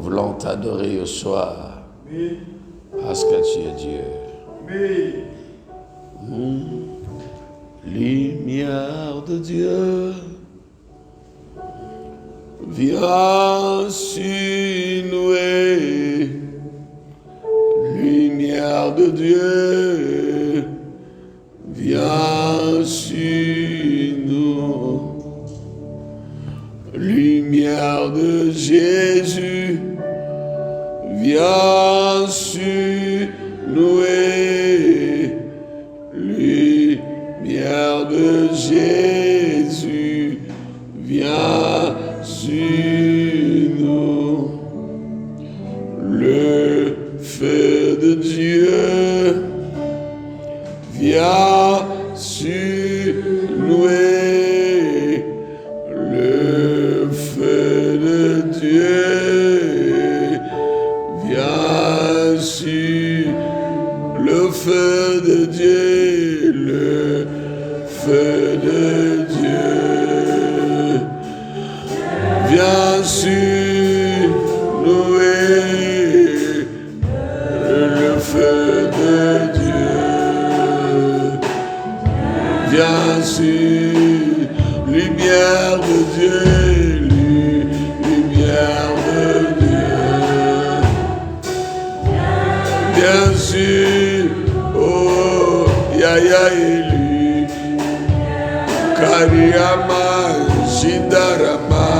voulons t'adorer au soir. Parce que tu es Dieu. Lumière de Dieu, viens sur nous. Lumière de Dieu, viens sur nous. Lumière de Jésus, viens sur nous. Lumière de Jésus, viens sur nous. Le feu de Dieu, viens sur nous. Le feu de Dieu, viens sur le feu de Dieu, le feu de Dieu, viens sur nous. Le feu de Dieu, viens sur lumière de Dieu, lumière de Dieu, bien sûr, oh, Yaya élu, Kariyama, Shidarama,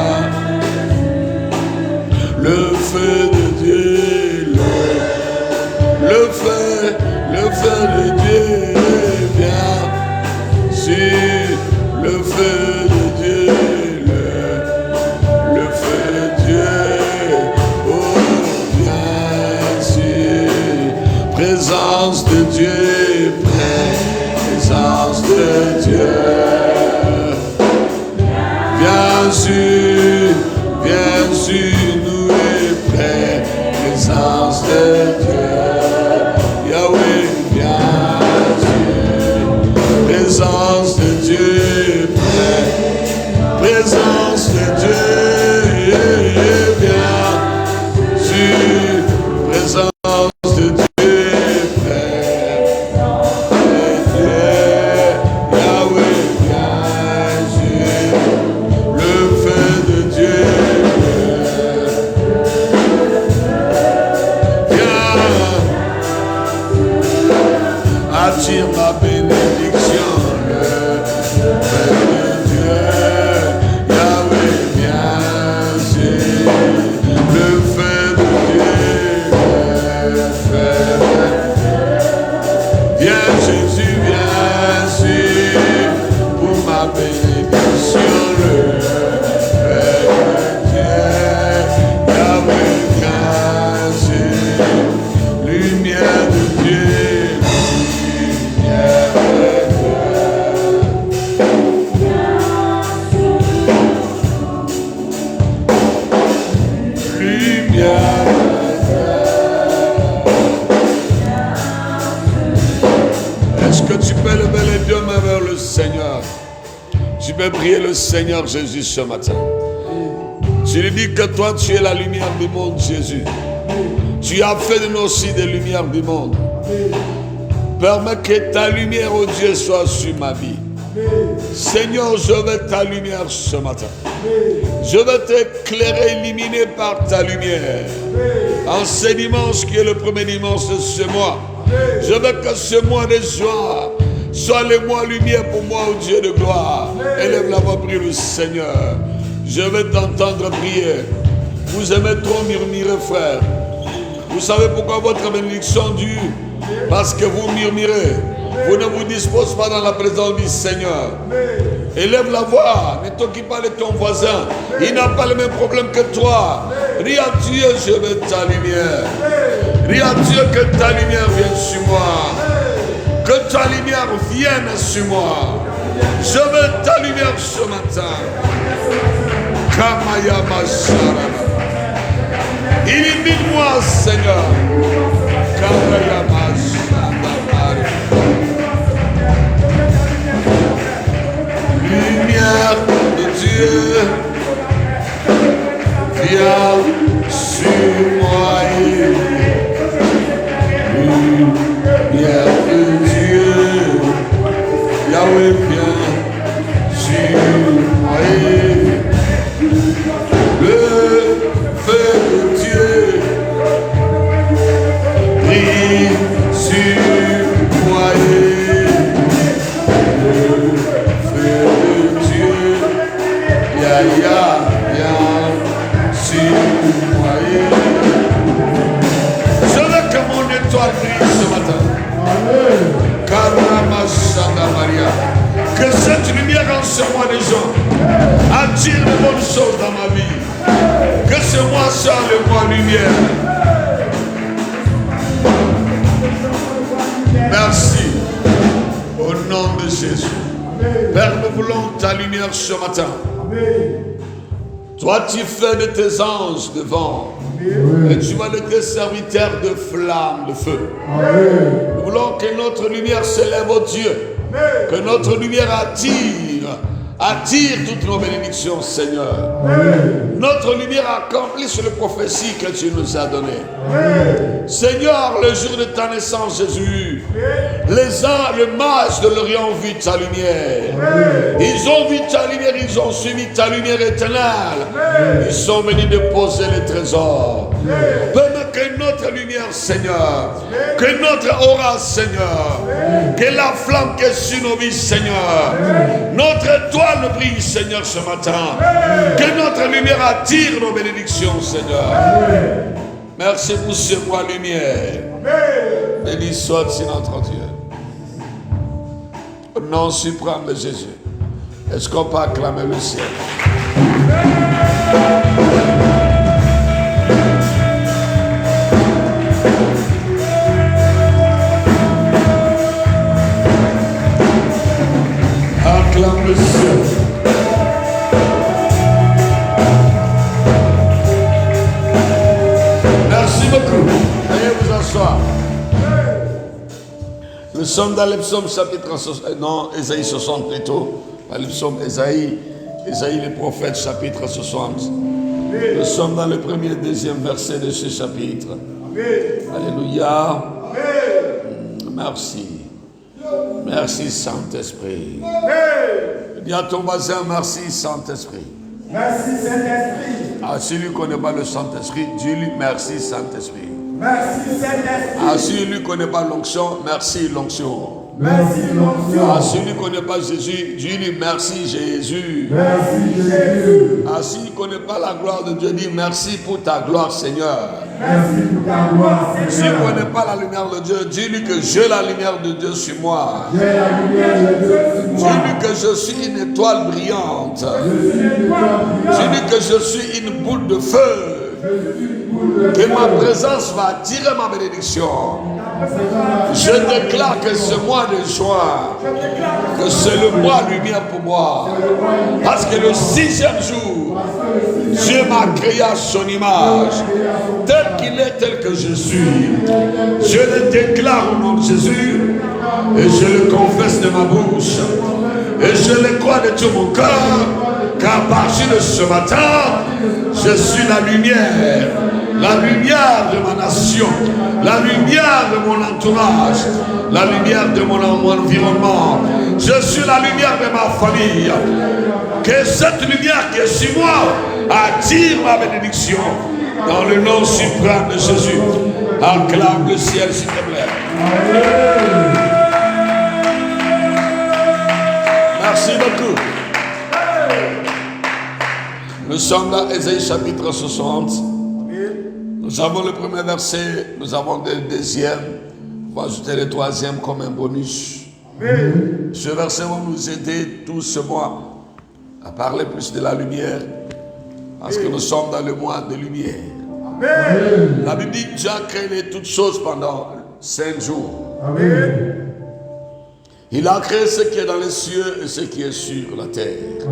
le feu de Dieu, le feu de Dieu, viens sur le feu de Dieu, le feu de Dieu, oh, viens sur présence de Dieu, présence de Dieu, viens sur nous et présence de Dieu, Yahweh, viens sur présence de Dieu, présence de Dieu, viens sur présence de Dieu. Attire ma bénédiction, le feu de Dieu, Yahweh, viens sur le feu de Dieu, le feu de Dieu. Viens Jésus, viens sur pour ma bénédiction, le feu de Dieu, Yahweh, viens sur lumière de Dieu. Est-ce que tu peux lever les deux mains vers le Seigneur? Tu peux prier le Seigneur Jésus ce matin. Tu lui dis que toi tu es la lumière du monde, Jésus. Tu as fait de nous aussi des lumières du monde. Permets que ta lumière, oh Dieu, soit sur ma vie. Seigneur, je veux ta lumière ce matin. Je veux t'éclairer, illuminer par ta lumière. En ce dimanche qui est le premier dimanche de ce mois, je veux que ce mois de juin soit le mois lumière pour moi, oh Dieu de gloire. Élève la voix, prie le Seigneur. Je veux t'entendre prier. Vous aimez trop murmurer, frère. Vous savez pourquoi votre bénédiction dure? Parce que vous murmurez. Vous ne vous disposez pas dans la présence du Seigneur. Élève la voix. Ne t'occupe pas de ton voisin. Il n'a pas le même problème que toi. Rie à Dieu, je veux ta lumière. Rie à Dieu que ta lumière vienne sur moi. Que ta lumière vienne sur moi. Je veux ta lumière ce matin. Kamaya Masharana. Illumine-moi, Seigneur. Kamaya Masharana. Lumière de Dieu, viens sur Je veux que mon étoile brille ce matin. Maria. Que cette lumière en ce mois de juin attire de bonnes choses dans ma vie. Que ce mois soit le mois lumière. Merci. Au nom de Jésus. Père, nous voulons ta lumière ce matin. Toi, tu fais de tes anges devant. Et tu vas de tes serviteurs de flammes, de feu. Nous voulons que notre lumière s'élève au Dieu. Que notre lumière attire toutes nos bénédictions, Seigneur. Notre lumière accomplisse les prophéties que tu nous as données. Seigneur, le jour de ta naissance, Jésus, les mages de l'Orient ont vu ta lumière. Ils ont vu ta lumière, ils ont suivi ta lumière éternelle. Ils sont venus déposer les trésors. Permets que notre lumière, Seigneur, que notre aura, Seigneur, que la flamme qui est sur nos vies, Seigneur, notre étoile brille, Seigneur, ce matin. Que notre lumière attire nos bénédictions, Seigneur. Merci pour ce mois lumière. Béni soit-il notre Dieu. Au nom suprême de Jésus. Est-ce qu'on peut acclamer le ciel? Acclame le ciel. Merci beaucoup. Veuillez vous asseoir. Nous sommes dans le psaume chapitre 60, non, Ésaïe 60 plutôt. Dans le psaume Ésaïe le prophète chapitre 60. Nous sommes dans le premier et deuxième verset de ce chapitre. Alléluia. Merci. Merci Saint-Esprit. Dis à ton voisin, merci Saint-Esprit. Merci Saint-Esprit. Ah, celui qui ne connaît pas le Saint-Esprit, dis-lui merci Saint-Esprit. Merci Saint-Esprit. Ah, celui qui ne connaît pas l'onction, merci l'onction. Merci l'onction. Ah, celui qui ne connaît pas Jésus, dis-lui merci Jésus. Merci Jésus. Ah, s'il ne connaît pas la gloire de Dieu, dis merci pour ta gloire Seigneur. Merci pour ta gloire Seigneur. S'il ne connaît pas la lumière de Dieu, dis-lui que j'ai la lumière de Dieu sur moi. J'ai la lumière de Dieu sur moi. Dis-lui que je suis une étoile brillante. Dis-lui que je suis une boule de feu. Que ma présence va attirer ma bénédiction. Je déclare que ce mois de juin, que c'est le mois lumière pour moi. Parce que le 6e jour, Dieu m'a créé à son image, tel qu'il est, tel que je suis. Je le déclare au nom de Jésus et je le confesse de ma bouche. Et je le crois de tout mon cœur, qu'à partir de ce matin, je suis la lumière de ma nation, la lumière de mon entourage, la lumière de mon environnement. Je suis la lumière de ma famille. Que cette lumière qui est sur moi attire ma bénédiction. Dans le nom suprême de Jésus. Acclame le ciel, s'il te plaît. Merci beaucoup. Nous sommes dans Ésaïe chapitre 60. Nous avons le premier verset, nous avons le deuxième. On va ajouter le troisième comme un bonus. Ce verset va nous aider tout ce mois à parler plus de la lumière. Parce que nous sommes dans le mois de lumière. La Bible dit que Dieu a créé toutes choses pendant 5 jours. Il a créé ce qui est dans les cieux et ce qui est sur la terre.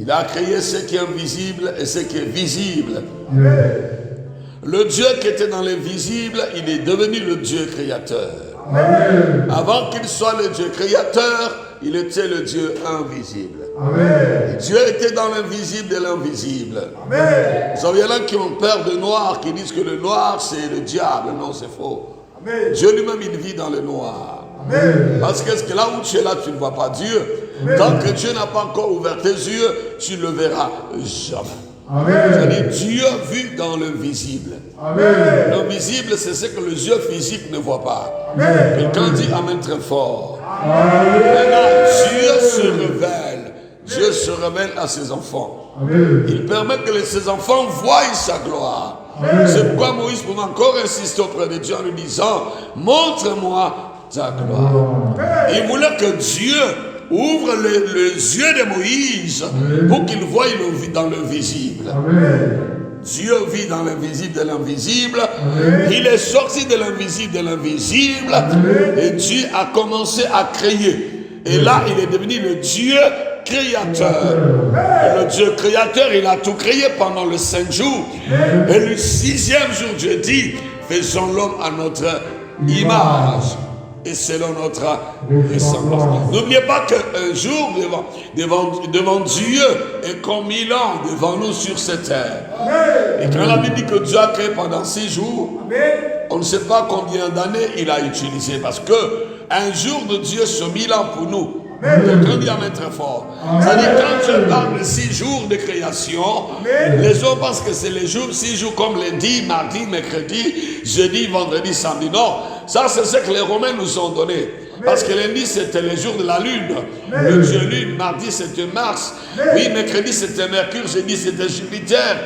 Il a créé ce qui est invisible et ce qui est visible. Le Dieu qui était dans l'invisible, il est devenu le Dieu créateur. Avant qu'il soit le Dieu créateur, il était le Dieu invisible. Dieu était dans l'invisible de l'invisible. Vous savez, il y en a qui ont peur de noir, qui disent que le noir c'est le diable. Non, c'est faux. Dieu lui-même, il vit dans le noir. Parce que là où tu es là, tu ne vois pas Dieu. Tant que Dieu n'a pas encore ouvert tes yeux, tu ne le verras jamais. C'est-à-dire, Dieu vit dans l'invisible. L'invisible, c'est ce que les yeux physiques ne voient pas. Quelqu'un dit Amen très fort. Maintenant, Dieu se révèle à ses enfants. Amen. Il permet que ses enfants voient sa gloire. C'est pourquoi Moïse pouvait encore insister auprès de Dieu en lui disant, montre-moi ta gloire. Il voulait que Dieu ouvre les yeux de Moïse pour qu'il voie dans le visible. Amen. Dieu vit dans l'invisible de l'invisible. Il est sorti de l'invisible de l'invisible. Et Dieu a commencé à créer. Et là, il est devenu le Dieu créateur. Et le Dieu créateur, il a tout créé pendant le 5 jours. Et le 6e jour, Dieu dit, faisons l'homme à notre image et selon notre ressemblance. N'oubliez pas qu'un jour devant Dieu est comme 1000 ans devant nous sur cette terre. Et quand la Bible dit que Dieu a créé pendant 6 jours, on ne sait pas combien d'années il a utilisé, parce que un jour de Dieu c'est 1000 ans pour nous. Quelqu'un dit amen très fort. C'est-à-dire, quand je parle de 6 jours de création, les autres pensent que c'est les jours, 6 jours comme lundi, mardi, mercredi, jeudi, vendredi, samedi. Non, ça c'est ce que les Romains nous ont donné. Parce que lundi c'était les jours de la lune, le dieu lune, mardi c'était Mars, oui, mercredi c'était Mercure, jeudi c'était Jupiter,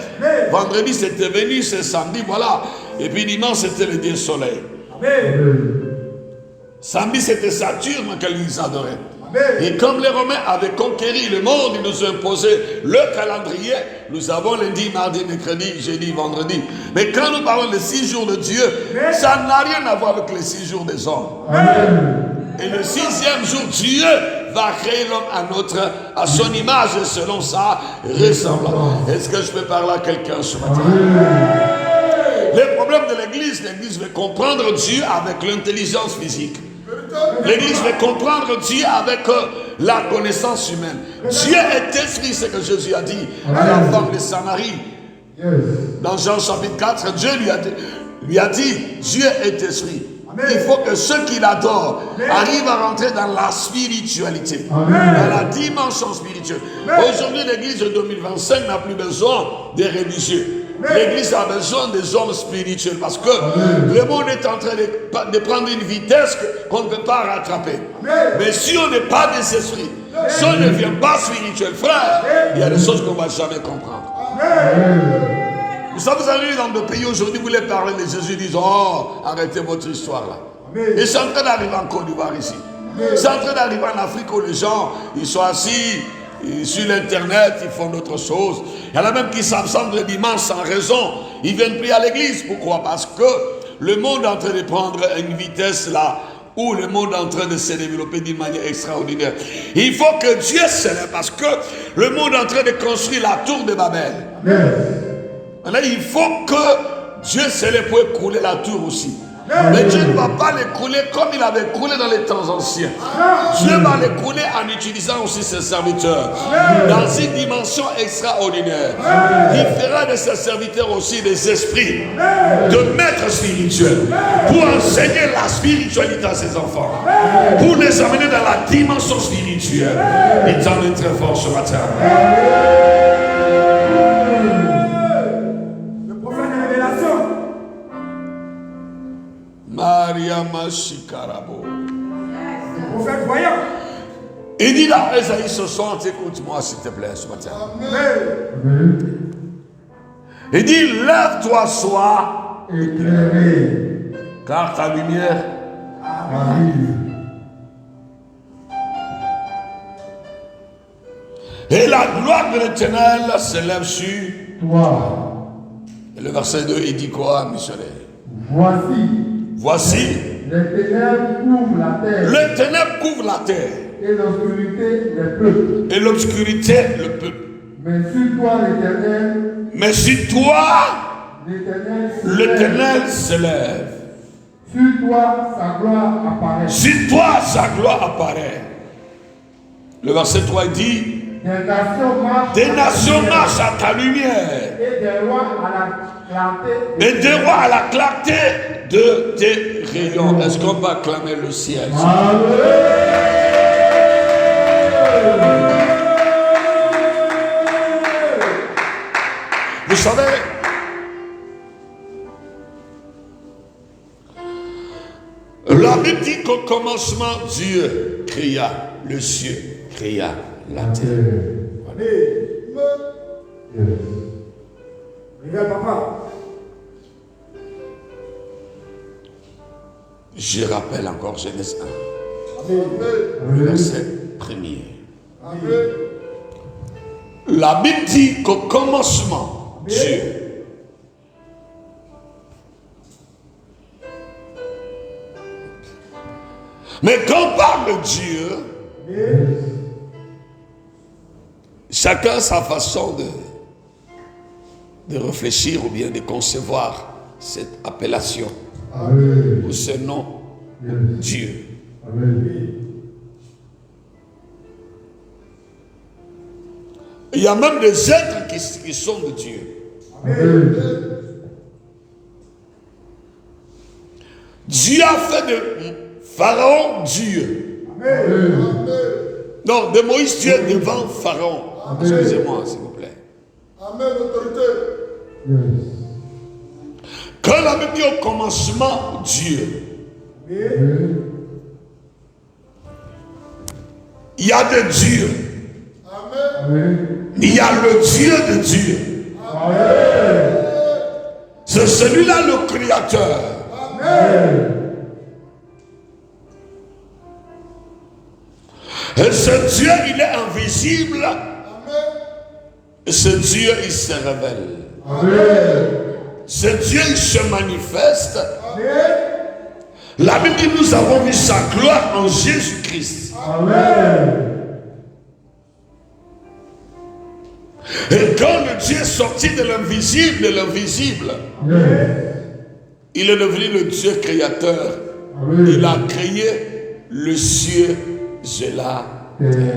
vendredi c'était Vénus et samedi, voilà. Et puis dimanche c'était le dieu soleil. Samedi c'était Saturne qu'ils adoraient. Et comme les Romains avaient conquéri le monde, ils nous ont imposé le calendrier. Nous avons lundi, mardi, mercredi, jeudi, vendredi. Mais quand nous parlons des 6 jours de Dieu, ça n'a rien à voir avec les 6 jours des hommes. Et le 6e jour, Dieu va créer l'homme à son image et selon sa ressemblance. Est-ce que je peux parler à quelqu'un ce matin? Le problème de l'Église veut comprendre Dieu avec l'intelligence physique. L'Église veut comprendre Dieu avec la connaissance humaine. Dieu est esprit, c'est ce que Jésus a dit à la femme de Samarie. Dans Jean chapitre 4, Dieu lui a dit, Dieu est esprit. Il faut que ceux qui l'adorent arrivent à rentrer dans la spiritualité, dans la dimension spirituelle. Aujourd'hui, l'Église de 2025 n'a plus besoin des religieux. L'Église a besoin des hommes spirituels parce que le monde est en train de prendre une vitesse qu'on ne peut pas rattraper. Mais si on n'est pas des esprits, si on ne devient pas spirituel, frère, il y a des choses qu'on ne va jamais comprendre. Vous savez, vous arrivez dans des pays aujourd'hui, vous voulez parler de Jésus, ils disent, oh, arrêtez votre histoire là. Et c'est en train d'arriver en Côte d'Ivoire ici. C'est en train d'arriver en Afrique où les gens, ils sont assis sur l'internet, ils font d'autres choses. Il y en a même qui s'absentent le dimanche sans raison. Ils viennent prier à l'église. Pourquoi? Parce que le monde est en train de prendre une vitesse là où le monde est en train de se développer d'une manière extraordinaire. Il faut que Dieu s'élève parce que le monde est en train de construire la tour de Babel. Maintenant, il faut que Dieu s'élève pour écrouler la tour aussi. Mais Dieu ne va pas l'écrouler comme il avait écroulé dans les temps anciens. Dieu va l'écrouler en utilisant aussi ses serviteurs dans une dimension extraordinaire. Il fera de ses serviteurs aussi des esprits de maîtres spirituels pour enseigner la spiritualité à ses enfants, pour les amener dans la dimension spirituelle. Il t'en est très fort ce matin. Maria Mashikarabo. Le prophète voyant. Il dit là, Esaïe, ce soir, écoute-moi s'il te plaît ce matin. Il dit, lève-toi, sois éclairé, car ta lumière arrive. Et la gloire de l'Éternel s'élève sur Toi, Et le verset 2, il dit quoi, missionnaire? voici, les ténèbres couvrent la terre. Les ténèbres couvrent la terre. Et l'obscurité les peuples. Et l'obscurité le peuple. Mais sur toi, l'Éternel. Mais sur toi, l'Éternel s'élève. Sur toi, sa gloire apparaît. Sur toi, sa gloire apparaît. Le verset 3 dit, des nations marchent à ta lumière. Et des rois à la clarté. Et des rois à la clarté de tes rayons. Est-ce qu'on va acclamer le ciel? Vous savez, la Bible dit qu'au commencement, Dieu créa le ciel, créa la terre. Révèle papa. Je rappelle encore Genèse 1, Amen. verset 1er. La Bible dit qu'au commencement, Dieu. Mais quand on parle de Dieu, chacun a sa façon de réfléchir ou bien de concevoir cette appellation ou ce nom Dieu. Il y a même des êtres qui sont de Dieu. Dieu a fait de Pharaon Dieu. Non, de Moïse Dieu devant Pharaon. Excusez-moi, s'il vous plaît. Amen, autorité. Quand la Bible dit au commencement Dieu, il y a des dieux. Il y a le Dieu de Dieu. C'est celui-là le créateur. Et ce Dieu, il est invisible. Et ce Dieu, il se révèle. Ce Dieu, il se manifeste. La Bible dit, nous avons vu sa gloire en Jésus-Christ. Et quand le Dieu est sorti de l'invisible, il est devenu le Dieu créateur. Il a créé le ciel et la terre.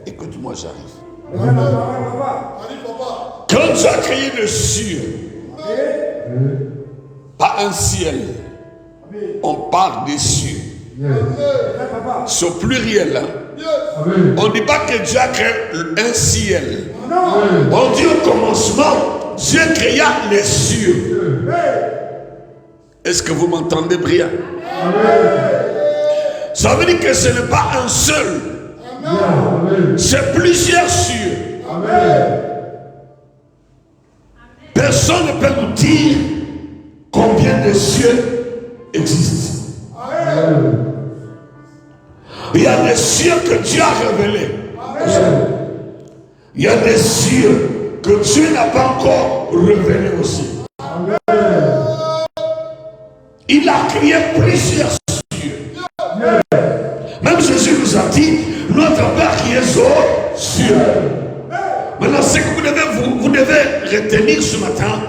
Écoute-moi, j'arrive. Quand Dieu a créé le ciel, pas un ciel, on parle des cieux. C'est au pluriel. On ne dit pas que Dieu a créé un ciel. On dit au commencement, Dieu créa les cieux. Est-ce que vous m'entendez bien? Ça veut dire que ce n'est pas un seul. C'est plusieurs cieux. Personne ne peut nous dire combien de cieux existent. Il y a des cieux que Dieu a révélés. Il y a des cieux que Dieu n'a pas encore révélés aussi. Il a créé plusieurs cieux. Même Jésus nous a dit, notre Père qui est aux cieux. Maintenant, c'est que vous devez retenir ce matin,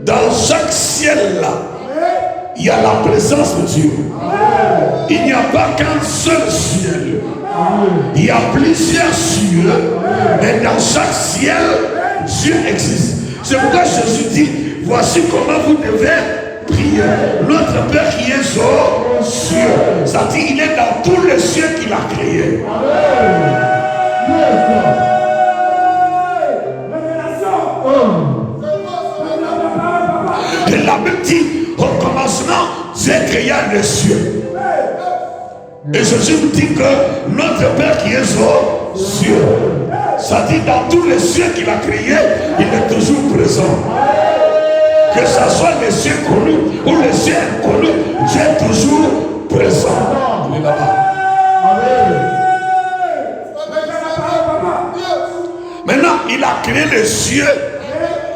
dans chaque ciel là, il y a la présence de Dieu. Il n'y a pas qu'un seul ciel. Il y a plusieurs cieux, mais dans chaque ciel, Dieu existe. C'est pourquoi Jésus dit, voici comment vous devez prier. Notre Père qui est aux cieux. Ça dit, il est dans tous les cieux qu'il a créés. Et la Bible dit, au commencement, Dieu créa les cieux. Et Jésus nous dit que notre Père qui est aux cieux, ça dit dans tous les cieux qu'il a créés, il est toujours présent. Que ce soit les cieux connus ou les cieux inconnus, Dieu est toujours présent. Il est là-bas. Maintenant, il a créé les cieux,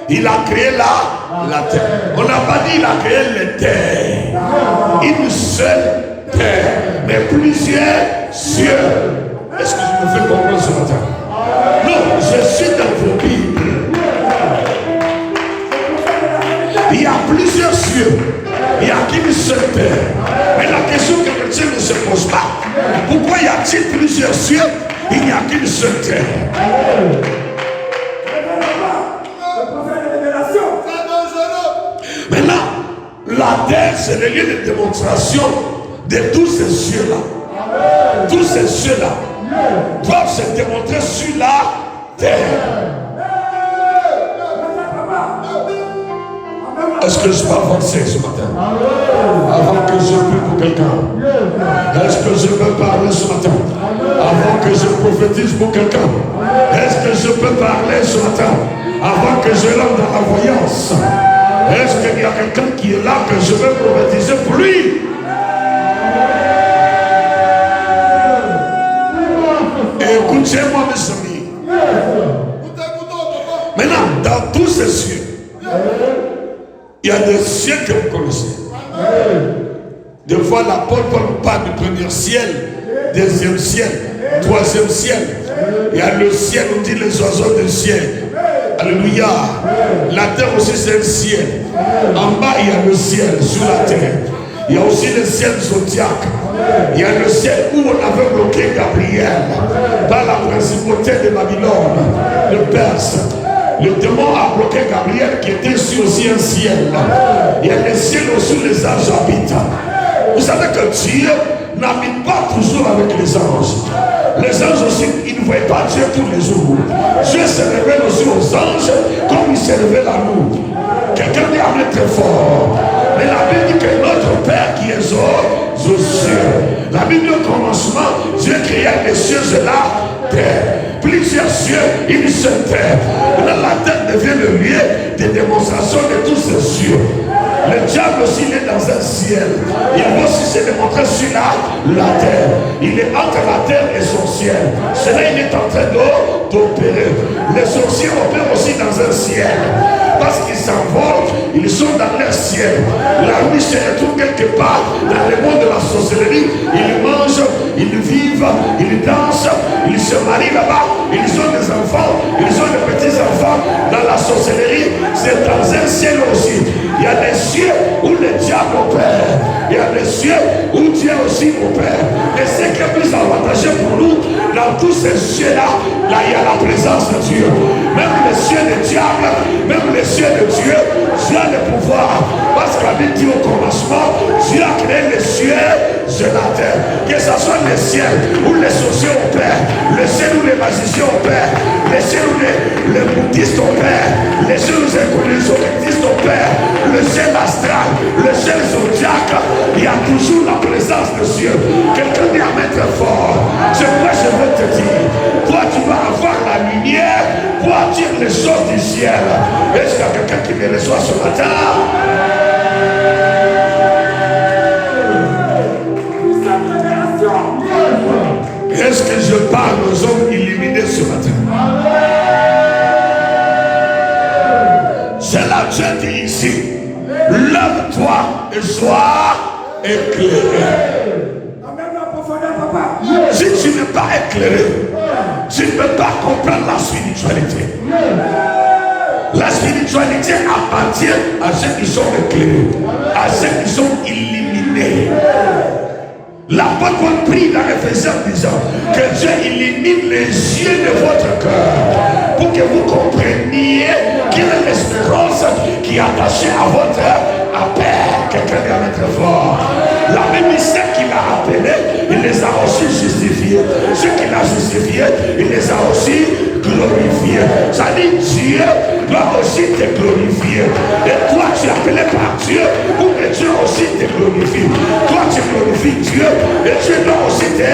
il a créé la terre. On n'a pas dit il a créé les terres. Une seule terre, mais plusieurs cieux. Est-ce que je me fais comprendre ce matin? Non, je suis dans vos Bibles. Il y a plusieurs cieux. Il n'y a qu'une seule terre. Mais la question que le chrétien ne se pose pas, pourquoi y a-t-il plusieurs cieux? Il n'y a qu'une seule terre. Maintenant, la terre, c'est le lieu de démonstration de tous ces cieux-là. Tous ces cieux-là doivent se démontrer sur la terre. Est-ce que je peux avancer ce matin? Avant que je puisse pour quelqu'un? Est-ce que je peux parler ce matin? Avant que je prophétise pour quelqu'un? Est-ce que je peux parler ce matin? Avant que je rentre dans la voyance? Est-ce qu'il y a quelqu'un qui est là que je veux prophétiser pour lui? Écoutez-moi mes amis. Maintenant, dans tous ces cieux, il y a des cieux que vous connaissez. Des fois, l'apôtre parle du premier ciel, deuxième ciel, troisième ciel. Il y a le ciel, on dit les oiseaux du ciel. Alléluia. La terre aussi, c'est le ciel. En bas, il y a le ciel sous la terre. Il y a aussi le ciel zodiaque. Il y a le ciel où on avait bloqué Gabriel par la principauté de Babylone, le Perse. Le démon a bloqué Gabriel qui était sur aussi un ciel. Il y a le ciel aussi où les anges habitent. Vous savez que Dieu n'habite pas toujours avec les anges. Les anges aussi, ils ne voyaient pas Dieu tous les jours. Dieu se révèle aussi aux anges comme il se révèle à nous. Quelqu'un dit amen très fort. Mais la Bible dit que notre Père qui est aux cieux. La Bible dit au commencement, Dieu créa les cieux et la terre. Plusieurs cieux, une seule terre. Maintenant, la terre devient le lieu de démonstration de tous ces cieux. Le diable aussi, il est dans un ciel. Il va aussi se démontrer sur la terre. Il est entre la terre et son ciel. C'est là il est en train d'opérer. Les sorciers opèrent aussi dans un ciel. Parce qu'ils s'envolent, ils sont dans leur ciel. La nuit se retrouve quelque part dans le monde de la sorcellerie. Ils mangent, ils vivent, ils dansent, ils se marient là-bas. Ils ont des enfants, ils ont des petits-enfants. Dans la sorcellerie, c'est dans un ciel aussi. Il y a des cieux où le diable opère. Il y a des cieux où Dieu aussi opère. Et ce qui est plus avantageux pour nous, dans tous ces cieux-là, là il y a la présence de Dieu. Même les cieux du diable, même les cieux de Dieu, Dieu a le pouvoir. Parce qu'à dit au commencement, Dieu a créé les cieux et la terre. Que ce soit les ciels où les sorciers opèrent, les ciels où les magiciens opèrent, les ciels où les bouddhistes opèrent, les ciels où les occultistes opèrent, le ciel astral, le ciel zodiaque, il y a toujours la présence de Dieu. Quelqu'un dit amen très fort. C'est pourquoi je veux te dire, toi tu vas avoir la lumière pour dire les choses du ciel. Est-ce qu'il y a quelqu'un qui me reçoit ce matin? Est-ce que je parle aux hommes illuminés ce matin? C'est là que je dis ici, lève-toi et sois éclairé. Si tu n'es pas éclairé, tu ne peux pas comprendre la spiritualité. La spiritualité appartient à ceux qui sont éclairés, à ceux qui sont illuminés. L'apôtre prie dans Éphésiens disant que Dieu illumine les yeux de votre cœur pour que vous compreniez quelle est l'espérance qui est attachée à votre appel. Quelqu'un dit amen très fort. La Bible dit ceux qu'il a appelés, il les a aussi justifiés. Ceux qu'il a justifiés, il les a aussi glorifiés. Ça dit Dieu doit aussi te glorifier. Et toi tu es appelé par Dieu pour que Dieu aussi te glorifie. Toi tu glorifies Dieu et Dieu doit aussi te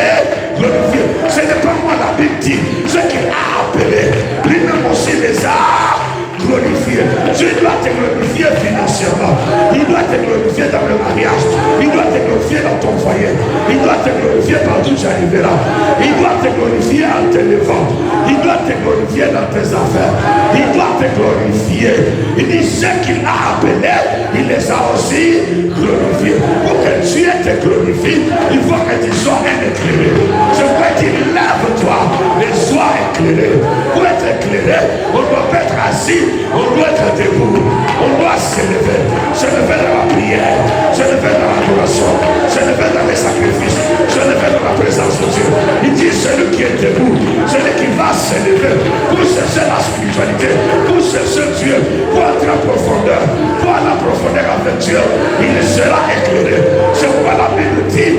glorifier. Ce n'est pas moi, la Bible dit. Ce qu'il a appelé, lui-même aussi les a glorifiés. Dieu doit te glorifier financièrement. Il doit te glorifier dans le mariage. Il doit te glorifier dans ton foyer. Il doit te glorifier partout où tu arriveras. Il doit te glorifier en te levant. Il doit te glorifier dans tes affaires. Il doit te glorifier. Il dit ce qu'il a appelé, il les a aussi glorifiés. Pour que Dieu te glorifie, il faut que tu sois un éclairé. Je veux dire, lève-toi et sois éclairé. Pour être éclairé, on doit pas être assis, on doit être debout, on doit s'élever. Se lever dans la prière, se lever dans l'adoration, se lever dans les sacrifices, se lever dans la présence de Dieu. Il dit celui qui est debout, celui qui va s'élever pour chercher la spiritualité, pour chercher Dieu, pour entrer en profondeur, pour aller en profondeur avec Dieu, il sera éclairé. C'est pourquoi la Bible dit,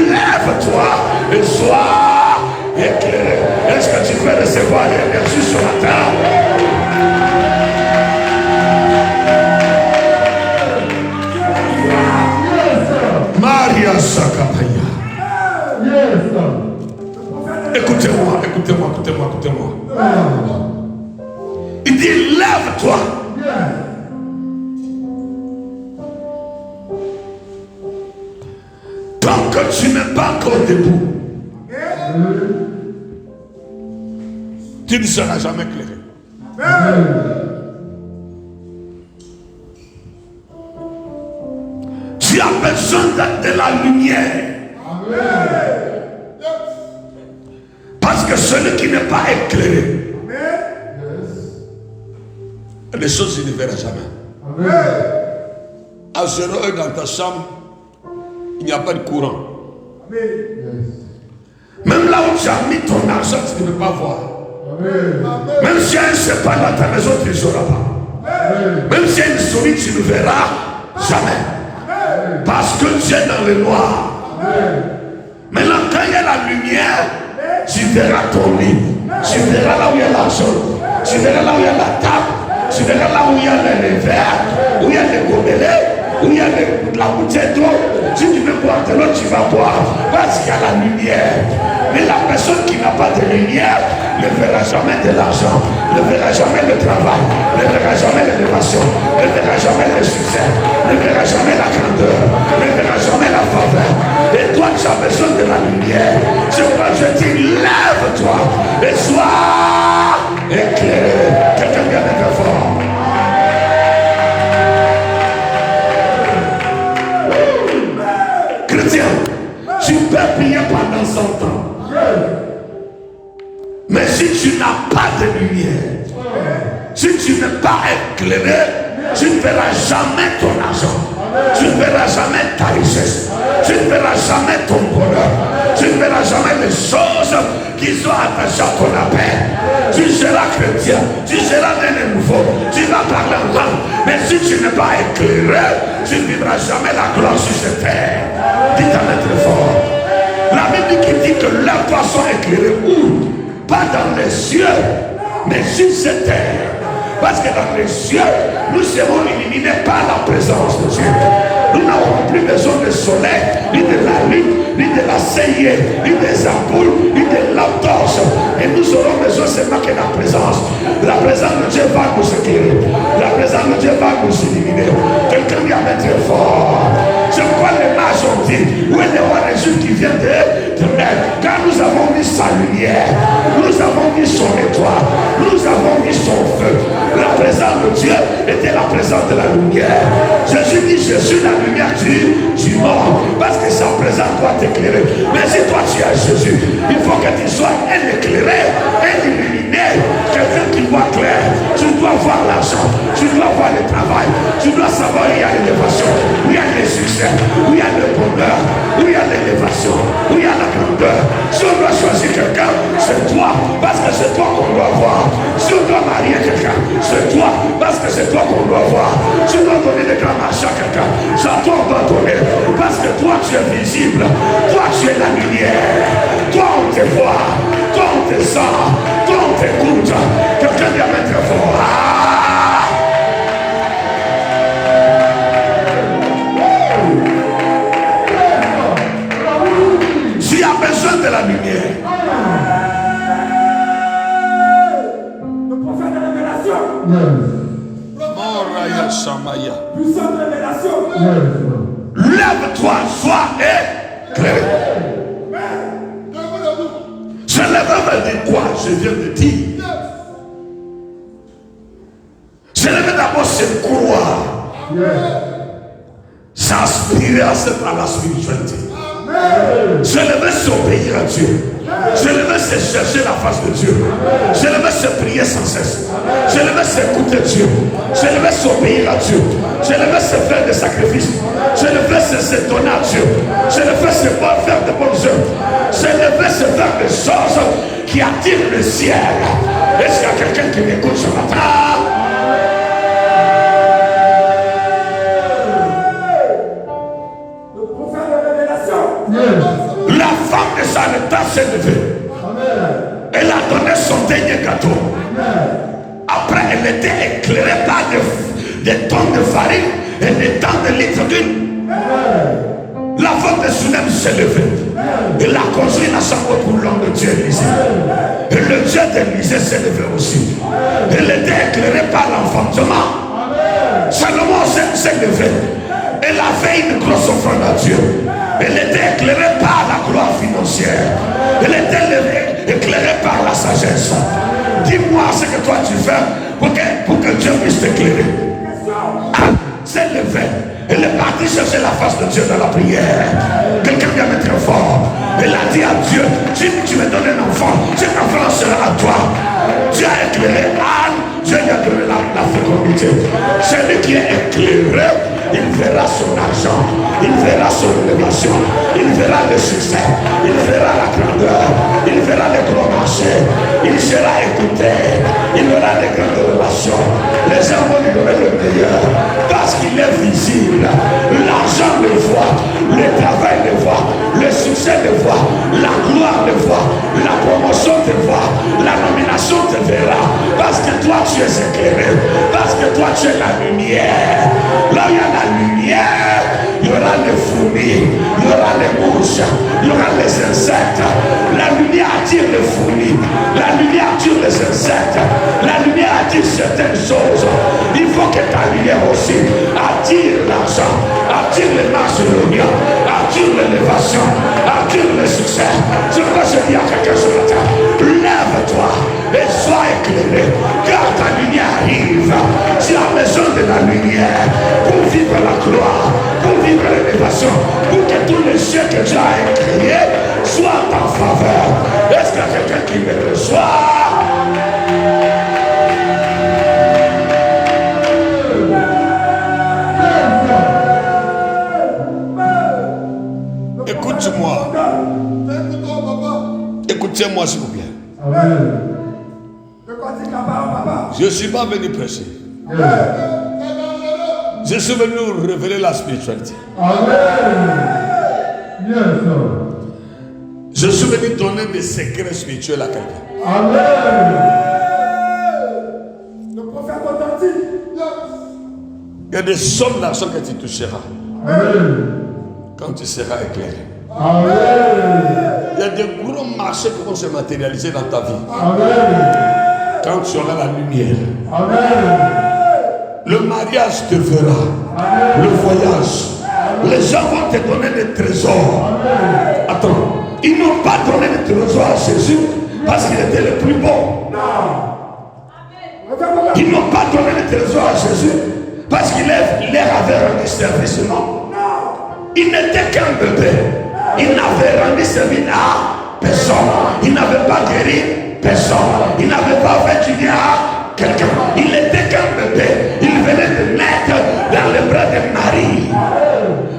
lève-toi et sois éclairé. Est-ce que tu peux recevoir l'énergie sur la terre? que tu n'es pas encore debout, tu ne seras jamais éclairé. Tu as besoin de la lumière. Parce que celui qui n'est pas éclairé, les choses il ne verra jamais. À 0 heure dans ta chambre, il n'y a pas de courant. Même là où tu as mis ton argent, tu ne peux pas voir. Même s'il y a un serpent dans ta maison, tu ne sauras pas. Même s'il y a une souris, tu ne verras jamais. Parce que tu es dans le noir. Maintenant, quand il y a la lumière, tu verras ton lit. Tu verras là où il y a l'argent. Tu verras là où il y a la table. Tu verras là où il y a les verres, où il y a les gobelets, où il y a la bouteille d'eau. Si tu veux boire de l'eau, tu vas boire. Parce qu'il y a la lumière. Mais la personne qui n'a pas de lumière ne verra jamais de l'argent, ne verra jamais le travail, ne verra jamais l'élévation, ne verra jamais le succès, ne verra jamais la grandeur, ne verra jamais la faveur. Et toi, tu as besoin de la lumière. C'est pourquoi je dis, lève-toi et sois éclairé. Quelqu'un vient de fort. Chrétien, tu peux prier pendant 100 ans. Mais si tu n'as pas de lumière, si tu n'es pas éclairé, tu ne verras jamais ton argent, tu ne verras jamais ta richesse, tu ne verras jamais ton bonheur, tu ne verras jamais les choses qui sont attachées à ton appel. Tu seras chrétien, tu seras né de nouveau, tu vas parler en langue, mais si tu n'es pas éclairé, tu ne vivras jamais la gloire sur cette terre. Dites à l'être fort. La Bible qui dit que leurs toits sont éclairés où? Pas dans les cieux, mais sur cette terre. Parce que dans les cieux, nous serons illuminés par la présence de Dieu. Nous n'aurons plus besoin de soleil, ni de la lune, ni de la CIA, ni des ampoules, ni de lampe torche. Et nous aurons besoin seulement que la présence. La présence de Dieu va nous éclairer. La présence de Dieu va nous illuminer. Quelqu'un vient mettre fort. C'est pourquoi les mages ont dit, où est le roi des Juifs qui vient de naître? Car nous avons mis sa lumière, nous avons mis son étoile, nous avons mis son feu. La présence de Dieu était la présence de la lumière. Jésus dit, je suis la lumière du monde. Parce que sa présence doit t'éclairer. Mais si toi tu as Jésus, il faut que tu sois un éclairé, un illuminé, quelqu'un qui voit clair. Tu dois voir l'argent, tu dois voir le travail, tu dois savoir où il y a l'élévation, où il y a le succès, où il y a le bonheur, où il y a l'élévation, où il y a la grandeur. Si on doit choisir quelqu'un, c'est toi, parce que c'est toi qu'on doit voir. Si on doit marier quelqu'un, c'est toi, parce que c'est toi qu'on doit voir. Si on doit donner des grands marchés à quelqu'un, c'est à toi qu'on doit donner, parce que toi tu es visible, toi tu es la lumière, toi on te voit, toi on te sent, toi on t'écoute. Quelqu'un vient mettre fort. Tu as besoin de la lumière. Le prophète de révélation. Moraya Samaya. Puissante révélation. Lève-toi, sois éclairé. Je lève de quoi? Je viens de dire. Je lève d'abord se croire. S'inspirer à la spiritualité. Je lève s'obéir à Dieu. Je lève se chercher la face de Dieu. Je lève se prier sans cesse. Je lève s'écouter Dieu. Je lève s'obéir à Dieu. Je lève se faire des sacrifices. Je lève se donner à Dieu. Je lève se faire de bonnes œuvres. Je lève se faire des choses qui attirent le ciel. Est-ce qu'il y a quelqu'un qui m'écoute ce matin? La femme de Sarepta s'est levée. Elle a donné son dernier gâteau. Après, elle était éclairée par des tonnes de farine et des tonnes de litres d'huile. La femme de Sunem s'est levée. Elle a construit la chambre pour l'homme de Dieu Élisée. Et le Dieu d'Élisée s'est levé aussi. Elle était éclairée par l'enfantement. Salomon s'est levé. Elle a fait une grosse offrande à Dieu. Elle était éclairée par la gloire financière. Elle était éclairée par la sagesse. Dis-moi ce que toi tu fais pour que Dieu puisse t'éclairer. C'est levé. Elle est partie chercher la face de Dieu dans la prière. Quelqu'un vient mettre fort. Elle a dit à Dieu, si tu me donnes un enfant, cet enfant sera à toi. Dieu a éclairé Anne, Dieu lui a donné la fécondité. Celui qui est éclairé, il verra son argent, il verra son élévation, il verra le succès, il verra la grandeur, il verra les gros marchés, il sera écouté, il aura les grandes relations. Les gens vont lui donner le meilleur parce qu'il est visible. L'argent le voit, le travail le voit, le succès le voit, la gloire le voit, la promotion te voit, la nomination te verra parce que toi tu es éclairé, parce que toi tu es la lumière. Là il y a la lumière, il y aura les fourmis, il y aura les mouches, il y aura les insectes. La lumière attire les fourmis, la lumière attire les insectes, la lumière attire certaines choses. Il faut que ta lumière aussi attire l'argent, attire les marches de l'union, attire l'élévation, attire le succès. C'est pourquoi je dis à quelqu'un ce matin, lève-toi et sois éclairé, car ta lumière arrive. Tu as besoin de la lumière pour vivre la gloire, pour vivre l'élévation, pour que tous les cieux que tu as créés soient en ta faveur. Est-ce qu'il y a quelqu'un qui me reçoit? Écoute-moi. Écoutez-moi s'il vous plaît. Amen. Je ne suis pas venu prêcher. Je suis venu révéler la spiritualité. Amen. Yes, sir. Je suis venu donner des secrets spirituels à quelqu'un. Amen. Le prophète authentique. Il y a des sommes d'argent que tu toucheras Amen. quand tu seras éclairé. Amen. Il y a des gros marchés qui vont se matérialiser dans ta vie Amen. quand tu auras la lumière. Amen. Le mariage te fera. Le voyage. Les gens vont te donner des trésors. Attends, ils n'ont pas donné des trésors à Jésus parce qu'il était le plus beau. Ils n'ont pas donné des trésors à Jésus parce qu'il leur avait rendu service. Non. Il n'était qu'un bébé. Il n'avait rendu service à personne. Il n'avait pas guéri personne. Il n'avait pas fait du bien à quelqu'un. Il était qu'un bébé. Il venait de naître dans les bras de Marie.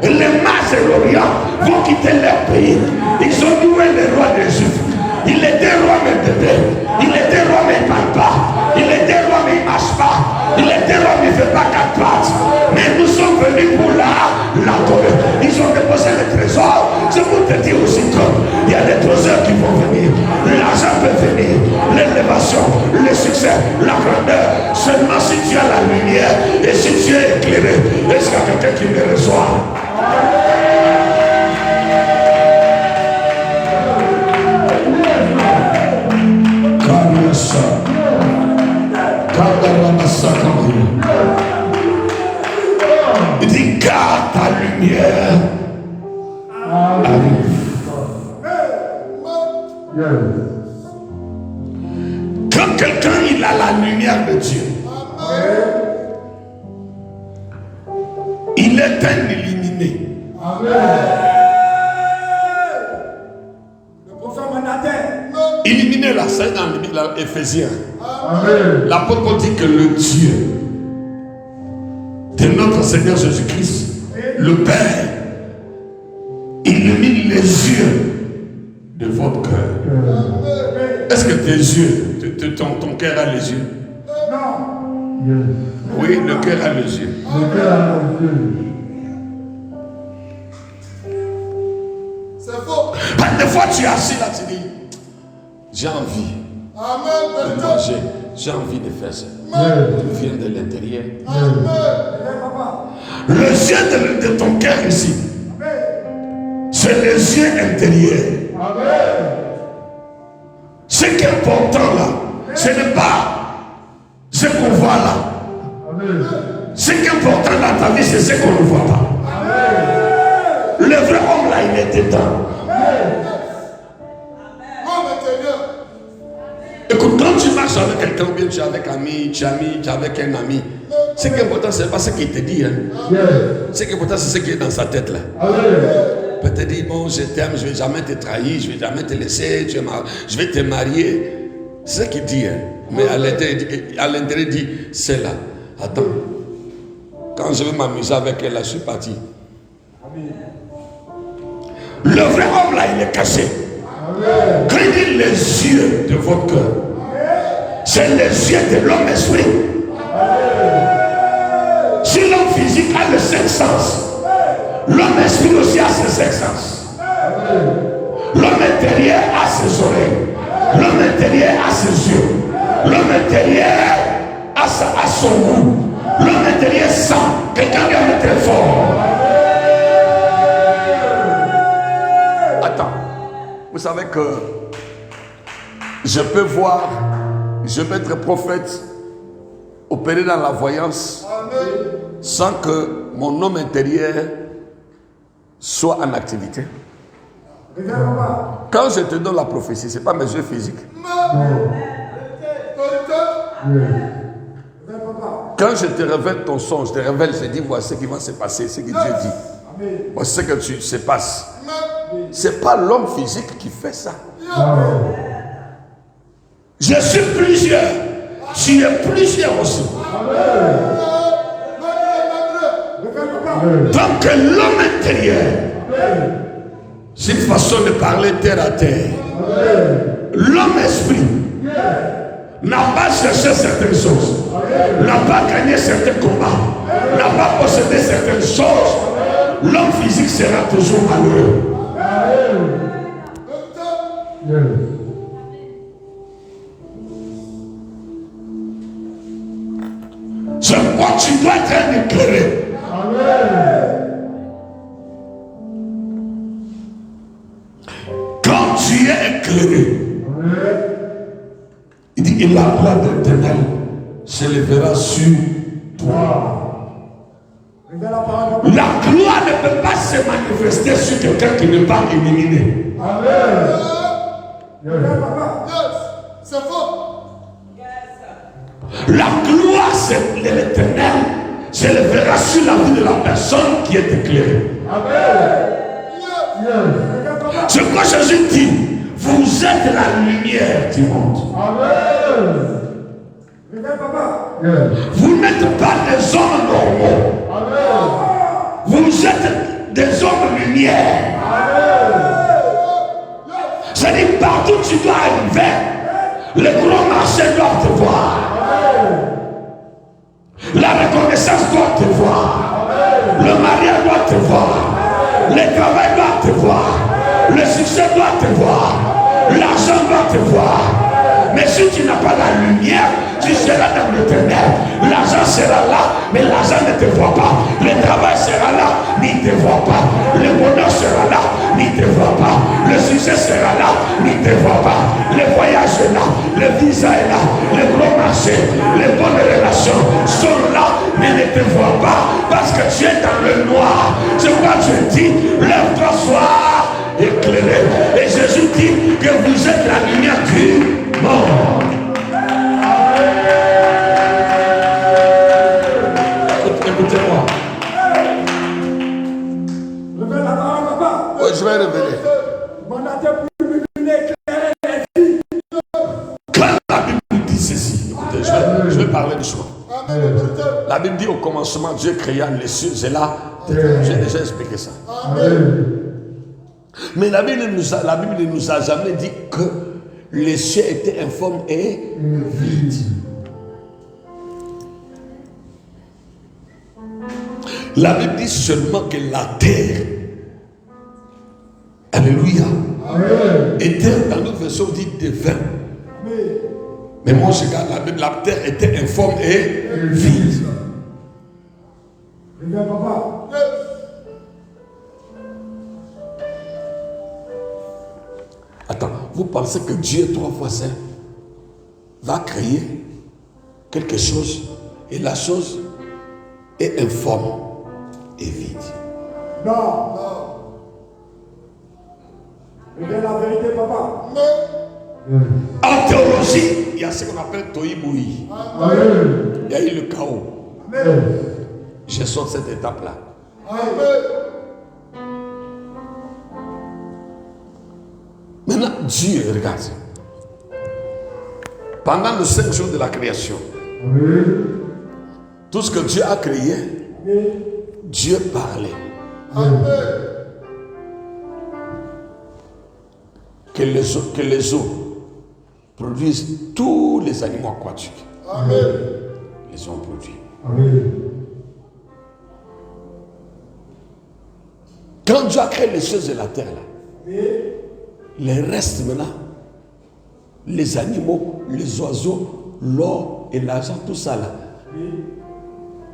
Et les masses de l'Orient vont quitter leur pays. Ils ont loué le roi d'Égypte. Il était roi mais bébé. Il était roi mais il ne parle pas. Il était roi mais il ne marche pas. Il était roi mais il ne fait pas 4 pattes. Mais nous sommes venus pour l'adorer. Ils ont déposé le trésor. Je vous te dis aussi qu'il y a des trésors qui vont venir. L'argent peut venir. L'élévation, le succès, la grandeur. Seulement si tu as la lumière et si tu es éclairé. Est-ce qu'il y a quelqu'un qui me reçoit? Il dit car ta lumière arrive. Quand quelqu'un il a la lumière de Dieu, il est un illuminé. Le prophète mandatait. Illuminé là, c'est dans l'Éphésiens. L'apôtre dit que le Dieu de notre Seigneur Jésus-Christ, le Père, illumine les yeux de votre cœur. Est-ce que tes yeux, ton cœur a les yeux? Non. Oui, le cœur a les yeux. C'est faux. Des fois tu es assis là, tu dis, j'ai envie Amen. de manger, j'ai envie de faire ça. Tu viens de l'intérieur. Les yeux de ton cœur ici, c'est les yeux intérieurs. Ce qui est important là, ce n'est pas ce qu'on voit là. Ce qui est important dans ta vie, c'est ce qu'on ne voit pas. Le vrai homme là, il est dedans. L'homme intérieur. Écoute, quand tu marches avec quelqu'un, ou bien tu es avec un ami, tu es avec un ami, ce qui est important, ce n'est pas ce qu'il te dit. Hein. Ce qui est important, c'est ce qui est dans sa tête là. Peut te dire, bon, je t'aime, je ne vais jamais te trahir, je ne vais jamais te laisser, je vais te marier. C'est ce qu'il dit. Hein. Mais à l'intérieur, il dit, c'est là. Attends. Quand je vais m'amuser avec elle, là, je suis parti. Le vrai homme là, il est caché. Quand il dit les yeux de votre cœur, c'est les yeux de l'homme esprit. Si l'homme physique a le cinq sens, l'homme esprit aussi a ses cinq sens. L'homme intérieur a ses oreilles. L'homme intérieur a ses yeux. L'homme intérieur a son goût. L'homme intérieur sent. Quelqu'un vient de très fort. Attends. Vous savez que je peux voir, je peux être prophète, opérer dans la voyance, sans que mon homme intérieur soit en activité. Quand je te donne la prophétie, ce n'est pas mes yeux physiques. Quand je te révèle ton son, je te révèle, je dis voici ce qui va se passer, ce que Dieu dit. Voici ce que se passe. Ce n'est pas l'homme physique qui fait ça. Je suis plusieurs. Tu es plusieurs aussi. Donc l'homme intérieur, c'est une façon de parler terre à terre. L'homme esprit n'a pas cherché certaines choses, n'a pas gagné certains combats, n'a pas possédé certaines choses. L'homme physique sera toujours malheureux. Je crois que tu dois être éclairé. Quand tu es éclairé, il dit, et la gloire de l'Éternel s'élèvera sur toi. La gloire ne peut pas se manifester sur quelqu'un qui n'est pas éliminé. C'est faux. La gloire de l'Éternel s'élèvera sur la vie de la personne qui est éclairée. C'est quoi Jésus dit? Vous êtes la lumière du monde. Vous n'êtes pas des hommes normaux. Vous êtes des hommes lumière. C'est-à-dire partout où tu dois arriver, les grands marchés doivent te voir. La reconnaissance doit te voir. Le mariage doit te voir. Le travail doit te voir. Le succès doit te voir. L'argent doit te voir. Mais si tu n'as pas la lumière, tu seras dans le ténèbre. L'argent sera là, mais l'argent ne te voit pas. Le travail sera là, mais il ne te voit pas. Le bonheur sera là, mais il ne te voit pas. Le succès sera là, mais il ne te voit pas. Le voyage est là, le visa est là, le gros marché, les bonnes relations sont là, mais ne te voient pas. Parce que tu es dans le noir. C'est pourquoi je dis, lève-toi, sois éclairé. Et Jésus dit que vous êtes la lumière du monde. Écoutez-moi. Oui, je vais révéler. Quand la Bible dit ceci, écoutez, je vais parler de soi. La Bible dit au commencement, Dieu créa les cieux et là. J'ai déjà expliqué ça. Mais la Bible ne nous a jamais dit que les cieux étaient informes et vides. La Bible dit seulement que la terre, alléluia, était, dans notre version, dit de vin. Mais moi, je regarde la Bible, la terre était informe et vide. Attends, vous pensez que Dieu, 3 fois saint, va créer quelque chose et la chose est informe et vide? Non. Révèle la vérité, papa. En théologie, il y a ce qu'on appelle Toïboui. Amen. Il y a eu le chaos. Amen. Je sors de cette étape-là. Maintenant, Dieu, regarde. Pendant les 5 jours de la création, Amen. tout ce que Dieu a créé, Dieu parlait. Que les eaux produisent tous les animaux aquatiques. Les ont produits. Amen. Quand Dieu a créé les choses de la terre, là, les restes maintenant, les animaux, les oiseaux, l'or et l'argent, tout ça là,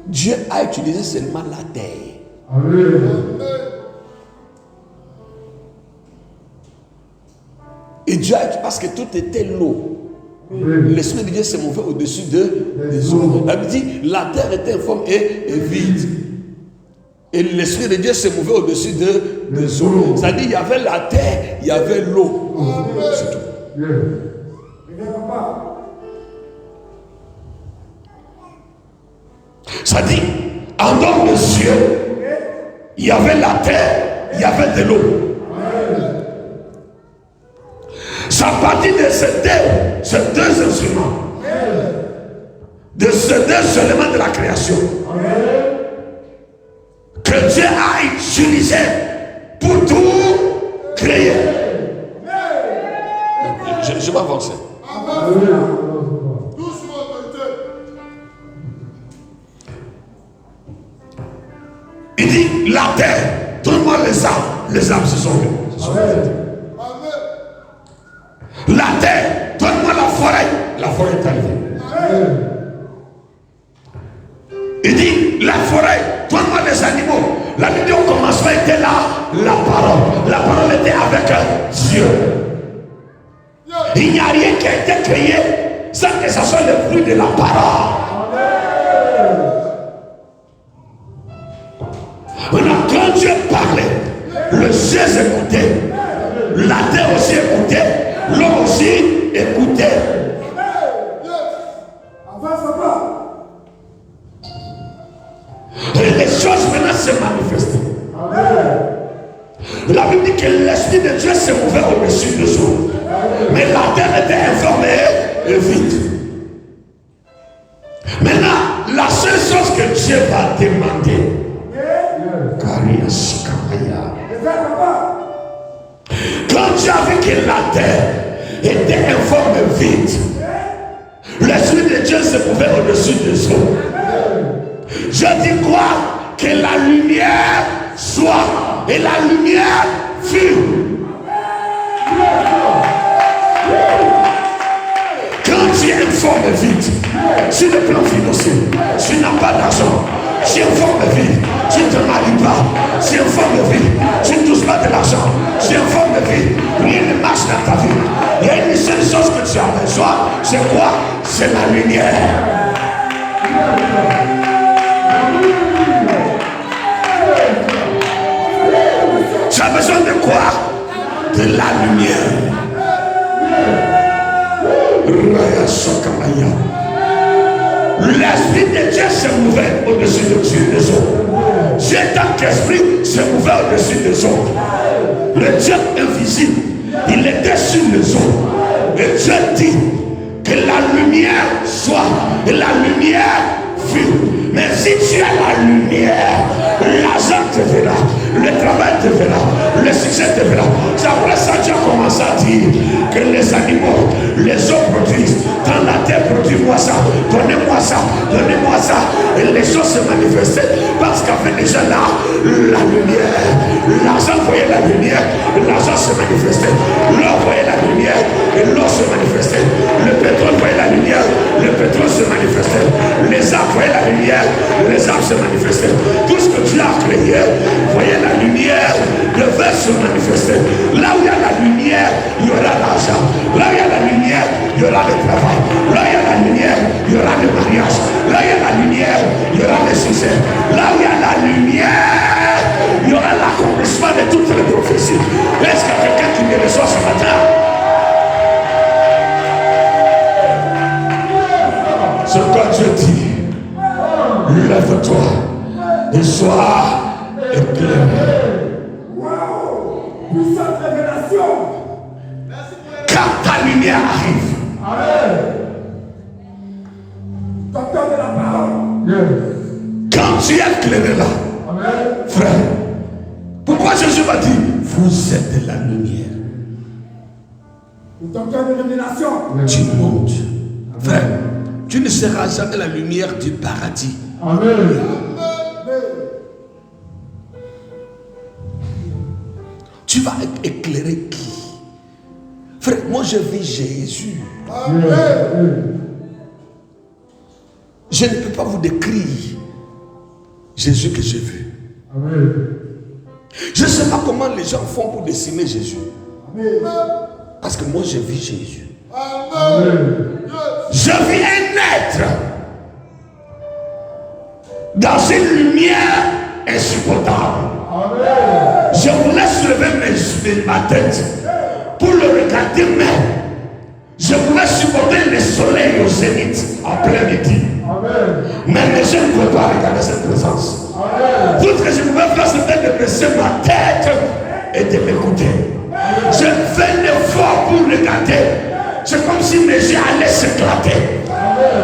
Dieu a utilisé seulement la terre. Amen. Et Dieu a, parce que tout était l'eau. Amen. L'Esprit de Dieu s'est mouvait au-dessus des eaux. La Bible dit, la terre était informe et vide. Et l'Esprit de Dieu s'est mouvé au-dessus des eaux. C'est-à-dire, il y avait la terre, il y avait l'eau. C'est tout. Yes. Révèle, papa. C'est-à-dire, en dehors des cieux, il y avait la terre, il y avait de l'eau. C'est à partir de ces deux instruments, de ces deux éléments de la création, que Dieu a utilisé pour tout créer. Je vais avancer. Doucement, docteur. Il dit la terre, donne-moi les arbres. Les arbres se sont venus. La terre, donne-moi la forêt. La forêt est arrivée. Il dit la forêt, donne-moi les animaux. La ligne au commencement était là, la parole. La parole était avec Dieu. Il n'y a rien qui a été créé sans que ce soit le fruit de la parole. Maintenant, quand Dieu parlait, le ciel écoutait, la terre aussi écoutait, l'homme aussi écoutait. Avance, papa. Et les choses maintenant se manifestaient. La Bible dit que l'Esprit de Dieu se mouvait au-dessus des eaux. Mais la terre était informée et vide. Maintenant, la seule chose que Dieu va demander, Révèle, papa. quand Dieu a vu que la terre était informe et vide, l'Esprit de Dieu se mouvait au-dessus des eaux. Je dis quoi? Que la lumière soit. Et la lumière fut. Quand tu es informe et vide, sur le plan financier, tu n'as pas d'argent. Tu es informe et vide, tu ne te maries pas. Tu es informe et vide, tu ne touches pas de l'argent. Tu es informe et vide, rien ne marche dans ta vie. Il y a une seule chose que tu as besoin, c'est quoi? C'est la lumière. Tu as besoin de quoi? De la lumière. L'Esprit de Dieu se mouvait au-dessus des eaux. Dieu tant qu'esprit se mouvait au-dessus des eaux. Le Dieu invisible, il était sur les eaux. Et Dieu dit que la lumière soit. Et la lumière fut. Mais si tu as la lumière, l'argent te verra, le travail te verra, le succès te verra. C'est après ça que tu as commencé à dire que les animaux, les eaux produisent, dans la terre produis-moi ça, donnez-moi ça, donnez-moi ça. Et les choses se manifestaient parce qu'avec déjà là, la lumière, l'argent voyait la lumière, l'argent se manifestait, l'or voyait la lumière et l'or se manifestait, le pétrole voyait la lumière, le pétrole se manifestait, les arbres voyaient la lumière, les arbres se manifestaient. Tout ce que Dieu a créé, voyez la lumière, devait se manifester. Là où il y a la lumière, il y aura l'argent. Là où il y a la lumière, il y aura le travail. Là où il y a la lumière, il y aura le mariage. Là où il y a la lumière, il y aura le succès. Là où il y a la lumière, il y aura l'accomplissement de toutes les prophéties. Est-ce qu'il y a quelqu'un qui me reçoit lève-toi et sois éclairé. Wow! Puissante révélation! Car ta lumière arrive. Amen! Docteur de la parole! Quand tu es éclairé là, Amen! frère, pourquoi Jésus m'a dit, vous êtes la lumière. Docteur de révélation! Tu montes. Frère, tu ne seras jamais la lumière du paradis. Amen. Tu vas éclairer qui? Frère, moi je vis Jésus. Je ne peux pas vous décrire Jésus que j'ai vu. Amen. Je ne sais pas comment les gens font pour dessiner Jésus. Parce que moi je vis Jésus. Amen. Je vis un être dans une lumière insupportable. Je voulais soulever ma tête pour le regarder, mais je voulais supporter le soleil au zénith en plein midi. Mais je ne pouvais pas regarder cette présence. Tout ce que je pouvais faire, c'était de baisser ma tête et de m'écouter. Je fais l'effort pour regarder. C'est comme si mes yeux allaient s'éclater.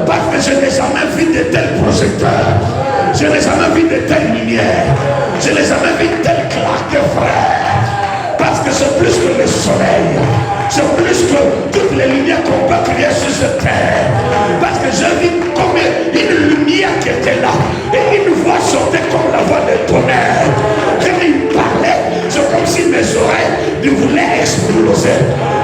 Parce que je n'ai jamais vu de tels projecteurs. Je n'ai jamais vu de telles lumières. Je n'ai jamais vu de telles clarté, frère. Parce que c'est plus que le soleil. C'est plus que toutes les lumières qu'on peut créer sur cette terre. Parce que je vis comme une lumière qui était là. Et une voix sortait comme la voix de tonnerre. Quand il parlait, c'est comme si mes oreilles voulaient exploser.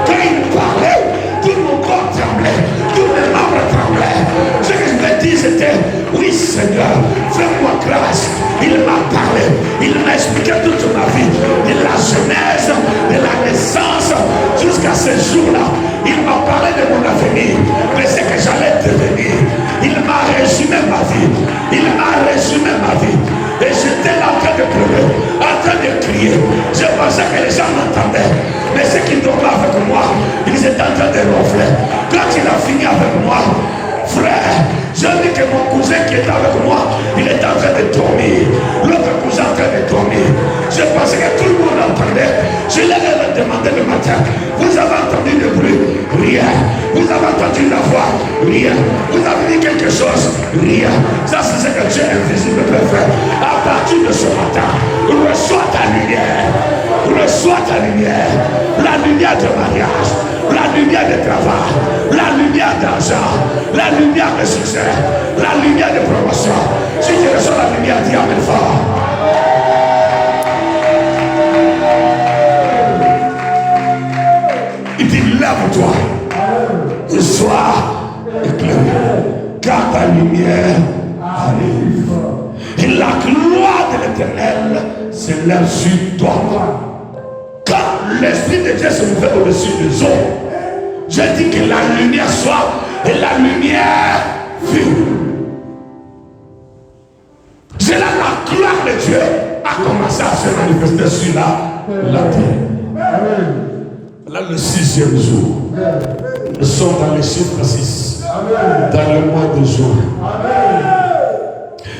Quand il parlait, tout mon corps tremblait, tous mes membres tremblaient. Ce que je me dis c'était, oui Seigneur, fais-moi grâce. Il m'a parlé, il m'a expliqué toute ma vie, de la genèse, de la naissance, jusqu'à ce jour-là. Il m'a parlé de mon avenir, de ce que j'allais devenir. Il m'a résumé ma vie, il m'a résumé ma vie. Et j'étais là en train de pleurer, en train de crier. Je pensais que les gens m'entendaient. Mais ceux qui dormaient avec moi, ils étaient en train de ronfler. Quand il a fini avec moi, frère, j'ai vu que mon cousin qui était avec moi, il était en train de dormir. L'autre cousin en train de dormir. Je pensais que tout le monde entendait. Je leur ai demandé le matin, vous avez entendu le bruit? Rien. Vous avez entendu la voix? Rien. Vous avez dit quelque chose? Rien. Ça c'est ce que Dieu invisible peut faire. À partir de ce matin, reçois ta lumière. Reçois ta lumière. La lumière de mariage, la lumière de travail, la lumière d'argent, la lumière de succès, la lumière de promotion. Si tu reçois la lumière, dis amen fort. Il dit lève-toi et sois éclairé, car ta lumière arrive. Et la gloire de l'Éternel s'élève sur toi. Quand l'Esprit de Dieu se mouvait au-dessus des eaux, je dis que la lumière soit, et la lumière fut. C'est là la gloire de Dieu a commencé à se manifester sur la terre. Là, le 6e jour, nous sommes dans les chiffres 6, dans le mois de juin.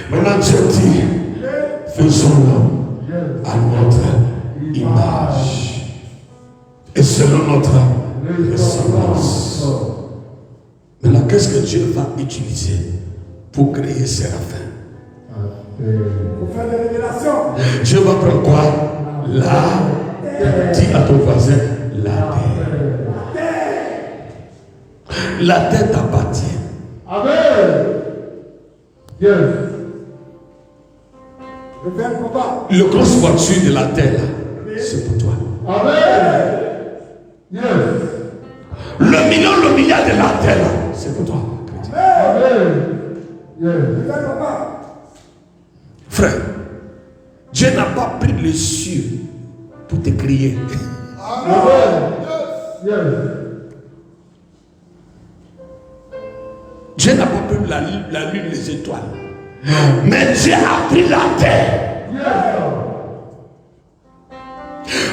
Maintenant, Dieu dit, faisons l'homme à notre image et selon notre ressemblance. Maintenant, qu'est-ce que Dieu va utiliser pour créer Séraphin? Pour faire des révélations. Dieu va prendre quoi? Dis à ton voisin, la terre. La terre t'appartient. Amen. Yes. Le Le grosse voiture de la terre, là, c'est pour toi. Amen. Yes. Le milliard de la terre, là, c'est pour toi. Amen. Yes. Frère, Dieu n'a pas pris les cieux pour te crier. Amen. Yes. Dieu n'a pas pris la lune, les étoiles. Mais Dieu a pris la terre. Yes.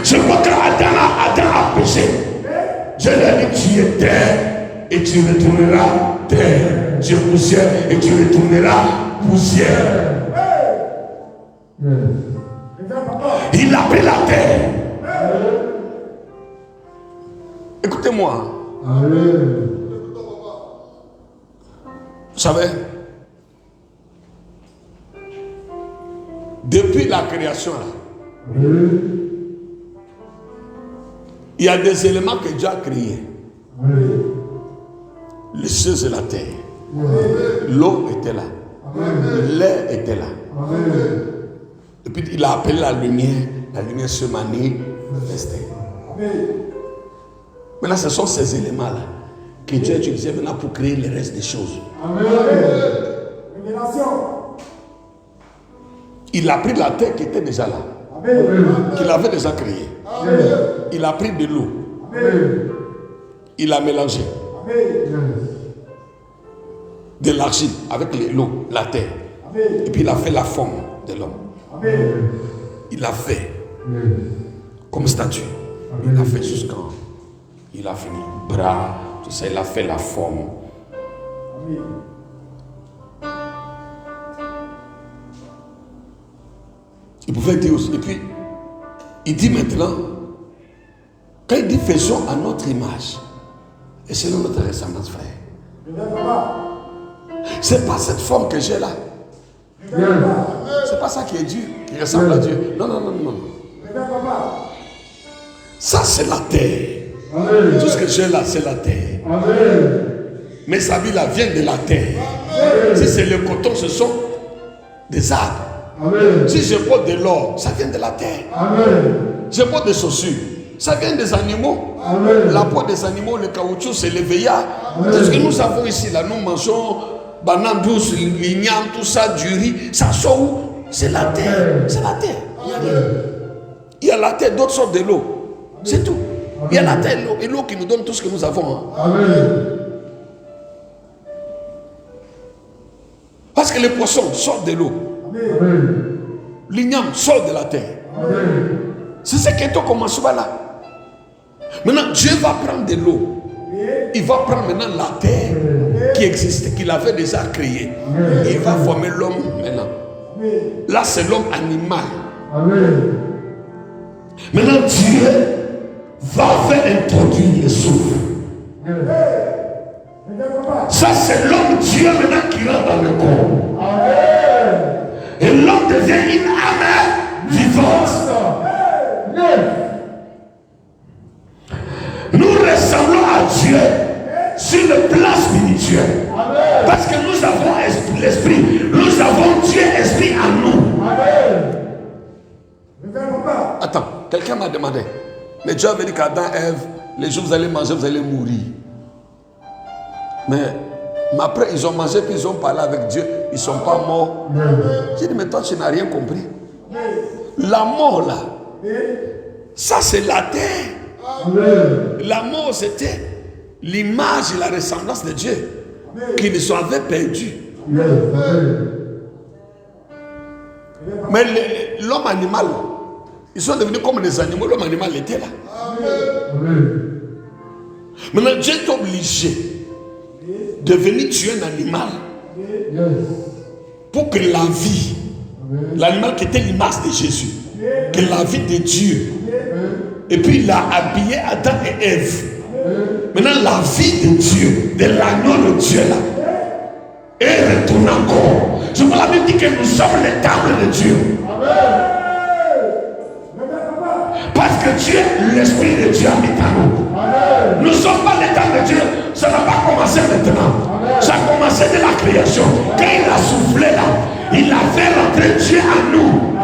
Je crois qu'Adam a péché. Dieu lui a dit, tu es terre et tu retourneras terre. Tu es poussière et tu retourneras poussière. Yes. Il a pris la terre. Écoutez-moi. Amen. Vous savez, depuis la création, là, Amen. il y a des éléments que Dieu a créés. Amen. Les cieux et la terre. Yes. L'eau était là. Amen. L'air était là. Amen. Et puis il a appelé la lumière se manifestait. Maintenant, ce sont ces éléments-là que Dieu a utilisés maintenant pour créer le reste des choses. Amen. Révélation. Il a pris la terre qui était déjà là, Amen. qu'il avait déjà créée. Yes. Il a pris de l'eau, Amen. il a mélangé Amen. Yes. de l'argile avec l'eau, la terre. Amen. Et puis il a fait la forme de l'homme. Amen. Il a fait Yes. comme statue. Il a fait jusqu'en. Il a fini. Bras, tout ça, il a fait la forme. Amen. Il pouvait dire aussi. Et puis, il dit maintenant, quand il dit faisons à notre image, et selon notre ressemblance, frère, c'est pas cette forme que j'ai là. Yes. C'est pas ça qui est Dieu, qui ressemble à Dieu. Non, non, non, non. Ça, c'est la terre. Amen. Tout ce que j'ai là, c'est la terre. Amen. Mais sa vie là vient de la terre. Si c'est le coton, ce sont des arbres. Amen. Si je porte de l'or, ça vient de la terre. Amen. Je porte des chaussures, ça vient des animaux. Amen. La peau des animaux, le caoutchouc, c'est le veillard. Tout ce que nous avons ici, là, nous mangeons banane douce, l'igname, tout ça, du riz. Ça sort où? C'est la terre. C'est la terre. Il y a la terre, d'autres sortent de l'eau. C'est tout. Il y a la terre et l'eau qui nous donne tout ce que nous avons. Hein. Amen. Parce que les poissons sortent de l'eau. Amen. L'igname sort de la terre. Amen. C'est ce qui est au commencement là. Maintenant, Dieu va prendre de l'eau. Il va prendre maintenant la terre qui existait, qu'il avait déjà créée. Et il va former l'homme maintenant. Là, c'est l'homme animal. Amen. Maintenant, Dieu va faire introduire le souffle. Ça, c'est l'homme Dieu maintenant qui rentre dans le corps. Amen. Et l'homme devient une âme vivante. Yes. Nous ressemblons à Dieu sur le plan spirituel. Amen. Parce que nous avons l'esprit. Nous avons Dieu esprit en nous. Amen. Attends, quelqu'un m'a demandé. Mais Dieu avait dit qu'Adam et Ève, les jours où vous allez manger, vous allez mourir. Mais après, ils ont mangé, puis ils ont parlé avec Dieu. Ils ne sont pas morts. J'ai dit, mais toi, tu n'as rien compris. La mort, là, ça, c'est la terre. Amen. La mort, c'était l'image et la ressemblance de Dieu qu'ils avaient perdu. Yes. Amen. Mais l'homme animal, ils sont devenus comme des animaux. L'homme animal était là. Amen. Maintenant, Dieu est obligé de venir tuer un animal Yes. pour que la vie, l'animal qui était l'image de Jésus, que la vie de Dieu, et puis il a habillé Adam et Ève. Maintenant, la vie de Dieu, de l'agneau de Dieu là, est retournée encore. Je vois la Bible dit que nous sommes les tables de Dieu. Parce que Dieu, l'Esprit de Dieu habite en nous. Nous ne sommes pas les tables de Dieu. Ça n'a pas commencé maintenant. Ça a commencé de la création. Quand il a soufflé là, il a fait rentrer Dieu en nous.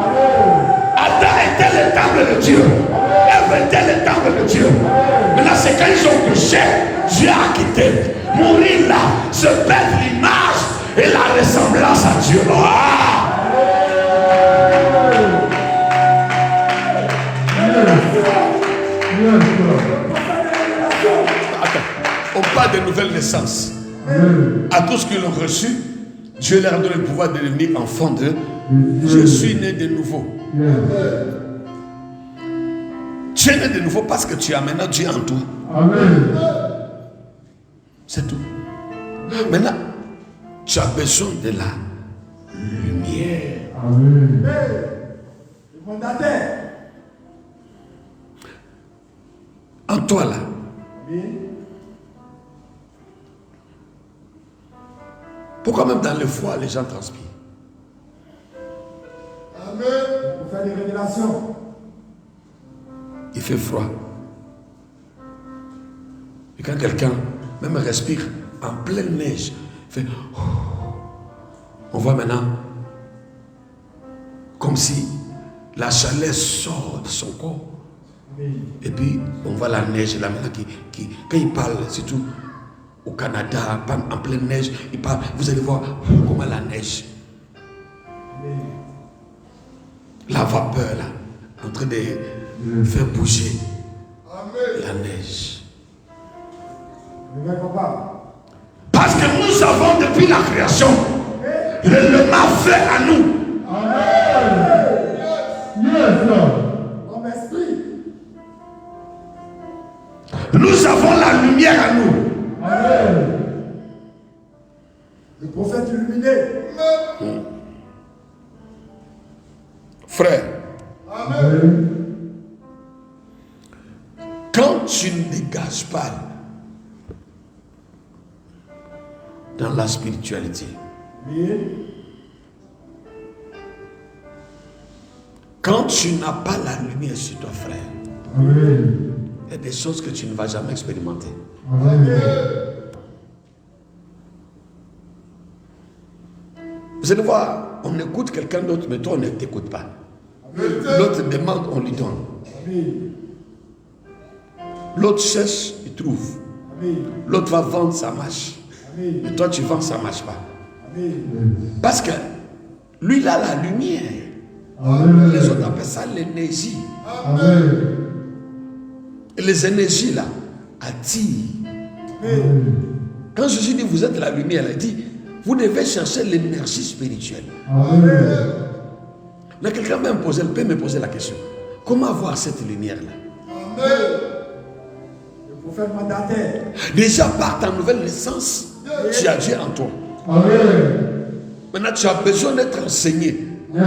Adam était le temple de Dieu. Ève était le temple de Dieu. Maintenant, c'est quand ils ont péché, Dieu a quitté. Mourir là, se perdre l'image et la ressemblance à Dieu. Ah! Attends, on parle de nouvelle naissance. À tous qui l'ont reçu, Dieu leur donne le pouvoir de devenir enfants de je suis né de nouveau. Tu es né de nouveau parce que tu as maintenant Dieu en toi. Amen. C'est tout. Maintenant, tu as besoin de lumière. Amen. Le mandataire. En toi là, Amen. pourquoi même dans le froid les gens transpirent? Amen. Pour faire des révélations. Il fait froid. Et quand quelqu'un même respire en pleine neige, il fait oh. On voit maintenant comme si la chaleur sort de son corps. Amen. Et puis on voit la neige là maintenant qui quand il parle, surtout au Canada, en pleine neige, il parle, vous allez voir comment la neige, Amen. la vapeur là, en train de faire bouger Amen. la neige. Le vrai papa. Parce que nous avons depuis la création l'élément fait à nous. Yes, Lord. L'homme esprit. Nous avons la lumière à nous. Amen. Le prophète illuminé. Frère, Amen. quand tu ne dégages pas dans la spiritualité, Amen. quand tu n'as pas la lumière sur toi, frère, Amen. il y a des choses que tu ne vas jamais expérimenter. Amen. Vous allez voir, on écoute quelqu'un d'autre, mais toi on ne t'écoute pas. L'autre demande, on lui donne. Amen. L'autre cherche, il trouve. Amen. L'autre va vendre, ça marche. Amen. Mais toi tu vends, ça ne marche pas. Amen. Parce que lui, il a la lumière. Amen. Les autres appellent ça l'énergie. Amen. Et les énergies là attirent. Amen. Quand Jésus dit vous êtes la lumière, il dit vous devez chercher l'énergie spirituelle. Amen. Là, quelqu'un peut me poser la question. Comment avoir cette lumière-là? Amen. Le prophète mandataire. Déjà par ta nouvelle naissance, tu as Dieu en toi. Amen. Maintenant, tu as besoin d'être enseigné, Yes.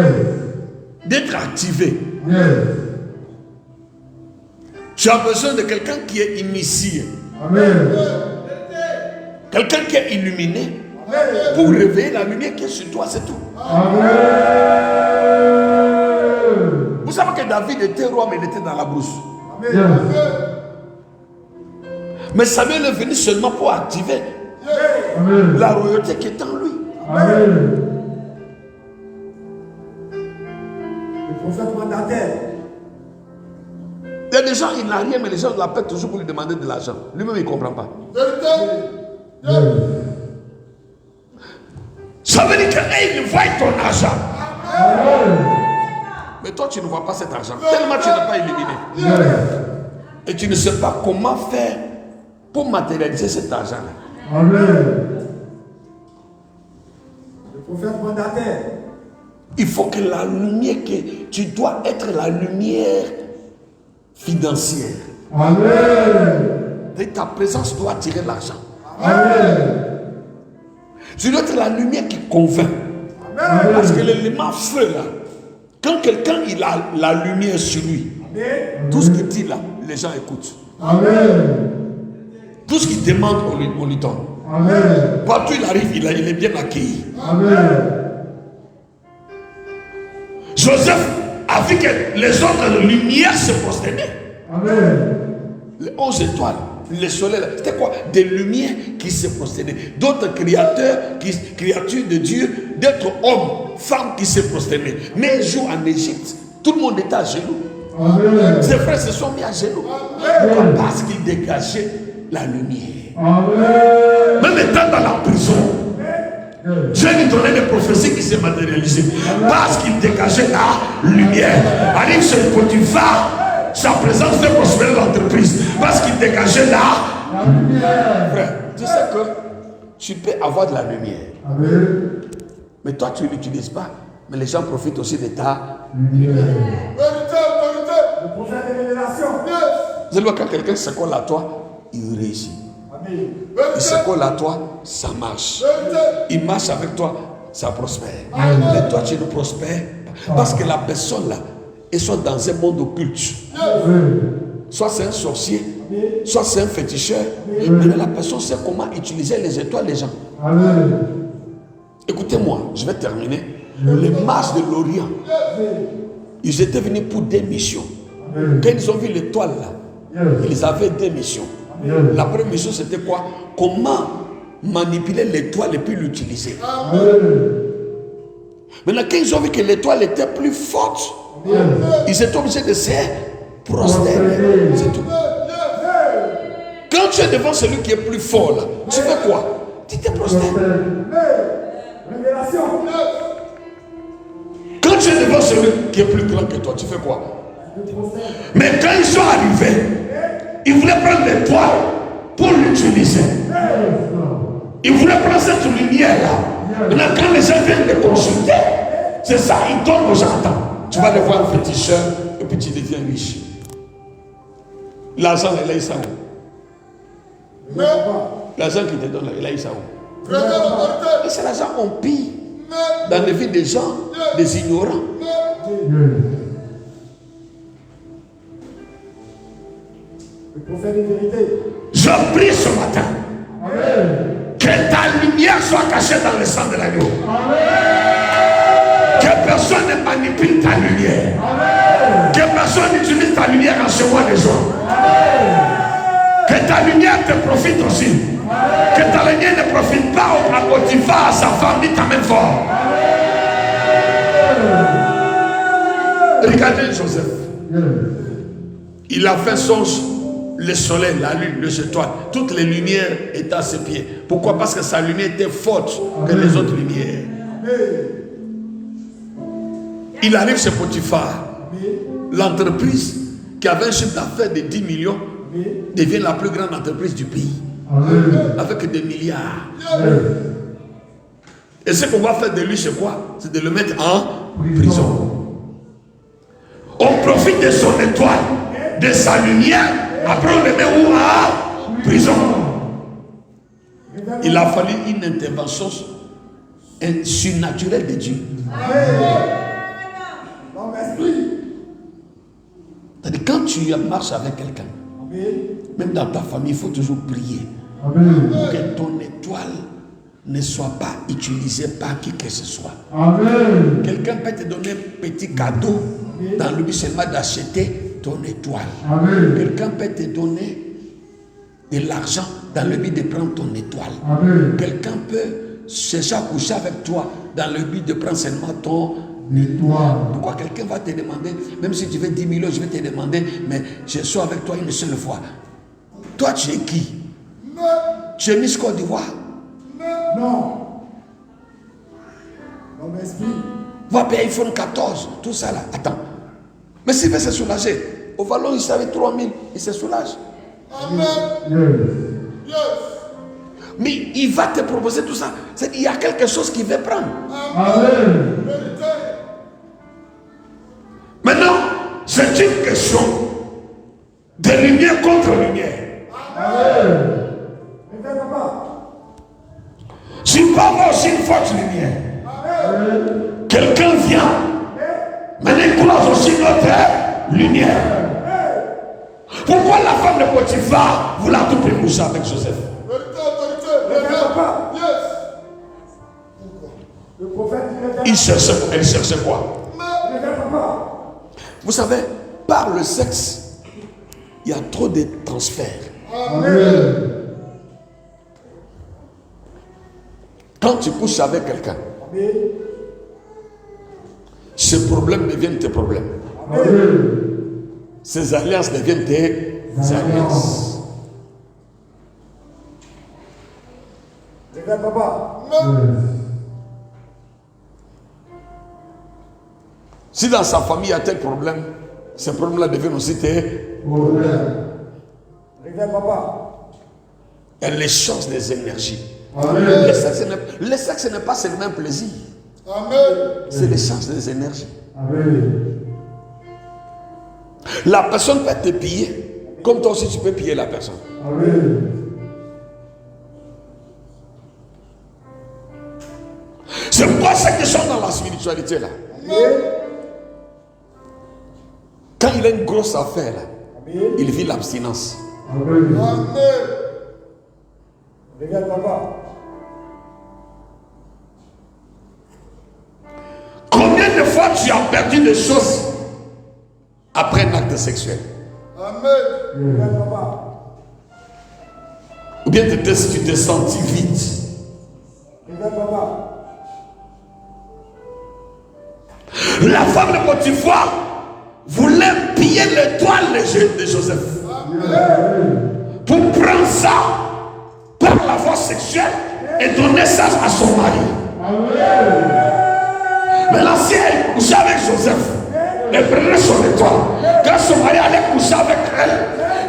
d'être activé. Yes. Tu as besoin de quelqu'un qui est initié, Amen. quelqu'un qui est illuminé pour réveiller la lumière qui est sur toi, c'est tout. Amen. Vous savez que David était roi, mais il était dans la brousse. Yes. Mais Samuel est venu seulement pour activer Amen. la royauté qui est en lui. Amen. Le prophète mandataire. Il y a des gens, il n'a rien, mais les gens l'appellent toujours pour lui demander de l'argent. Lui-même, il ne comprend pas. Vérité. Yes. Ça veut dire qu'il voit ton argent. Amen. Mais toi, tu ne vois pas cet argent. Tellement tu n'es pas illuminé. Yes. Et tu ne sais pas comment faire pour matérialiser cet argent-là. Amen. Le prophète mandataire. Il faut que la lumière, tu dois être la lumière financière. Amen. Et ta présence doit attirer l'argent. Amen. Tu dois être la lumière qui convainc. Parce que l'élément feu là, quand quelqu'un il a la lumière sur lui, Amen. tout ce qu'il dit là, les gens écoutent. Amen. Tout ce qu'il demande, on lui donne. Amen. Partout il arrive, il est bien accueilli. Amen. Joseph a vu que les autres lumières se prosternaient. Amen. Les 11 étoiles, le soleil, c'était quoi? Des lumières qui se prosternaient. D'autres créatures de Dieu, d'autres hommes, femmes qui se prosternaient. Mais un jour en Égypte, tout le monde était à genoux. Amen. Ses frères se sont mis à genoux. Pourquoi? Parce qu'ils dégageaient la lumière. Amen. Même étant dans la prison, Dieu lui donnait des prophéties qui se matérialisaient. Parce qu'il dégageait la lumière. Arrive sur Potiphar, sa présence fait prospérer l'entreprise. Parce qu'il dégageait la lumière. Frère, tu sais que tu peux avoir de la lumière. Amen. Mais toi, tu ne l'utilises pas. Mais les gens profitent aussi de ta. Lumière. Vérité. Le prophète de révélation. Vous allez voir, quand quelqu'un se colle à toi, il réussit. Amen. Il se colle à toi, ça marche. Vérité. Il marche avec toi, ça prospère. Mais toi, tu ne prospères pas. Parce que la personne là, elle soit dans un monde occulte. Soit c'est un sorcier, soit c'est un féticheur. Mais la personne sait comment utiliser les étoiles des gens. Écoutez-moi, je vais terminer. Les mages de l'Orient, ils étaient venus pour des missions. Quand ils ont vu l'étoile là, ils avaient des missions. La première mission c'était quoi? Comment manipuler l'étoile et puis l'utiliser. Maintenant, quand ils ont vu que l'étoile était plus forte, ils étaient obligés de se prosterner. C'est tout. Quand tu es devant celui qui est plus fort là, tu fais quoi? Tu te prosternes. Révélation. Quand tu es devant celui qui est plus grand que toi, tu fais quoi? Mais quand ils sont arrivés, ils voulaient prendre l'étoile pour l'utiliser. Ils voulaient prendre cette lumière-là. Maintenant, quand les gens viennent les consulter, c'est ça, ils donnent aux gens. Tu vas aller voir un féticheur et puis tu deviens riche. L'argent, il a eu ça où? L'argent qui te donne, il a eu ça où? Et c'est l'argent qu'on pille dans les vies des gens, des ignorants. Le prophète de vérité. Je prie ce matin. Que ta lumière soit cachée dans le sang de l'agneau. Que personne ne manipule ta lumière. Que personne n'utilise ta lumière en secouant les gens. Que ta lumière te profite aussi. Que ta lumière ne profite pas à Potiphar, à sa femme, ni ta même fort. Regardez Joseph. Il a fait songe, le soleil, la lune, les étoiles, toutes les lumières étaient à ses pieds. Pourquoi? Parce que sa lumière était forte que les autres lumières. Il arrive chez Potiphar. L'entreprise qui avait un chiffre d'affaires de 10 millions devient la plus grande entreprise du pays. Avec des milliards. Et ce qu'on va faire de lui, c'est quoi? C'est de le mettre en prison. On profite de son étoile, de sa lumière, après on le met où? En prison. Il a fallu une intervention surnaturelle de Dieu. C'est-à-dire, quand tu marches avec quelqu'un, même dans ta famille, il faut toujours prier pour que ton étoile ne soit pas utilisée par qui que ce soit. Quelqu'un peut te donner un petit cadeau dans le but seulement d'acheter ton étoile. Quelqu'un peut te donner de l'argent dans le but de prendre ton étoile. Quelqu'un peut chercher à coucher avec toi dans le but de prendre seulement ton étoile. Pourquoi quelqu'un va te demander, même si tu veux 10 millions, je vais te demander, mais je suis avec toi une seule fois. Toi, tu es qui? Tu es Miss Côte d'Ivoire? Non. L'homme esprit. Va payer iPhone 14, tout ça là. Attends. Mais s'il veut se soulager, au Vallon, il savait 3000, il se soulage. Mais il va te proposer tout ça. Il y a quelque chose qu'il veut prendre. Maintenant, c'est une question de lumière contre lumière. Si pas moi aussi une forte lumière, quelqu'un vient, maintenant il croise aussi notre lumière. Pourquoi la femme de Potiphar voulait tout prémoucher avec Joseph? Le prophète Elle cherchait quoi? Vous savez, par le sexe, il y a trop de transferts. Quand tu couches avec quelqu'un, ces problèmes deviennent tes problèmes. Ces alliances deviennent tes alliances. Si dans sa famille il y a tel problème, ces problèmes-là deviennent aussi tes problèmes. Il y a l'échange des énergies. Le sexe n'est pas seulement un plaisir. C'est l'échange des énergies. La personne peut te piller, comme toi aussi tu peux piller la personne. C'est pourquoi ceux qui sont dans la spiritualité là, quand il a une grosse affaire là, il vit l'abstinence. Amen. Amen. Regarde papa. Combien de fois tu as perdu des choses après un acte sexuel? Amen. Regarde papa. Ou bien tu t'es senti vide? Regarde papa. La femme de Potiphar voulait piller l'étoile de Joseph pour prendre ça par la voie sexuelle et donner ça à son mari. Mais l'ancien couchait avec Joseph, elle prenait son étoile. Quand son mari allait coucher avec elle,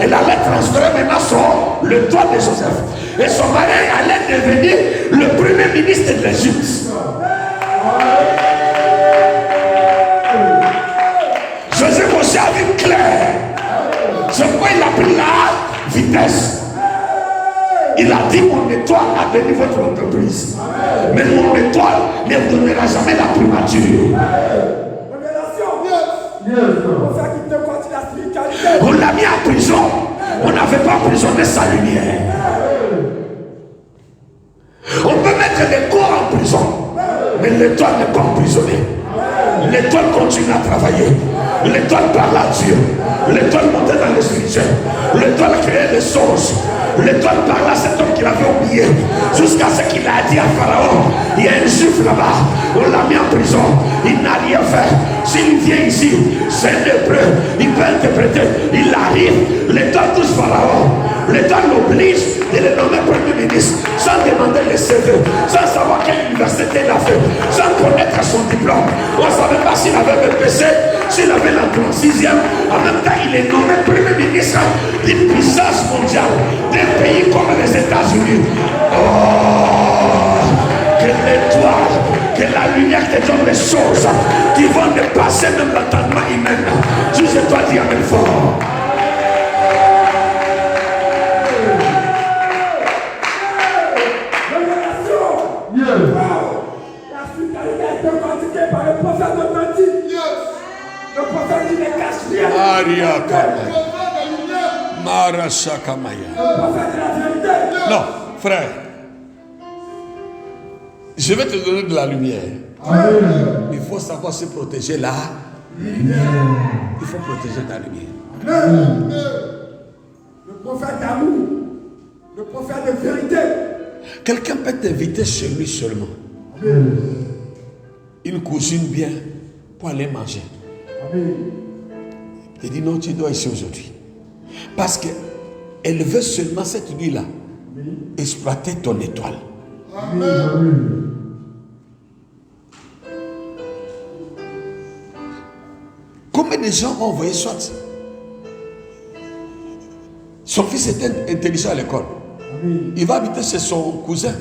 elle allait transférer maintenant l'étoile de Joseph. Et son mari allait devenir le premier ministre de l'Égypte. Joseph aussi a vu clair. C'est pourquoi il a pris la vitesse. Il a dit mon étoile a béni votre entreprise. Mais mon étoile ne donnera jamais la primature. Révélation. Pour faire qu'il te continue la spiritualité. On l'a mis en prison. On n'avait pas emprisonné sa lumière. On peut mettre des corps en prison. Mais l'étoile n'est pas emprisonnée. L'étoile continue à travailler. L'étoile parle à Dieu. L'étoile montait dans les spirituels. L'étoile créait les choses. L'étoile parle à cet homme qu'il avait oublié. Jusqu'à ce qu'il a dit à Pharaon, il y a un juif là-bas. On l'a mis en prison. Il n'a rien fait. S'il vient ici, c'est un hébreu. Il peut interpréter. Il arrive. L'étoile touche Pharaon. L'étoile l'oblige de le nommer premier ministre sans demander les CV, sans savoir quelle université il a fait, sans connaître son diplôme. On ne savait pas s'il avait BPC, s'il avait l'entrée en 6e. En même temps, il est nommé premier ministre d'une puissance mondiale, d'un pays comme les États-Unis. Oh, que l'étoile, que la lumière te donne les choses qui vont dépasser même l'entendement humain. Juste toi, dis amen fort. La spiritualité a été pratiquée par le prophète de Menti. Le prophète qui ne cache rien. Maria Le Kama. prophète de lumière. Marasha Kamaya. Le prophète de la vérité. Non, frère. Je vais te donner de la lumière. Amen. Il faut savoir se protéger là. Il faut protéger ta lumière. Le prophète d'amour. Le prophète de vérité. Quelqu'un peut t'inviter chez lui seulement. Il cuisine bien pour aller manger. Il dit non, tu dois ici aujourd'hui. Parce qu'elle veut seulement cette nuit-là exploiter ton étoile. Amen. Combien de gens ont envoyé soit son fils était intelligent à l'école. Il va habiter chez son cousin.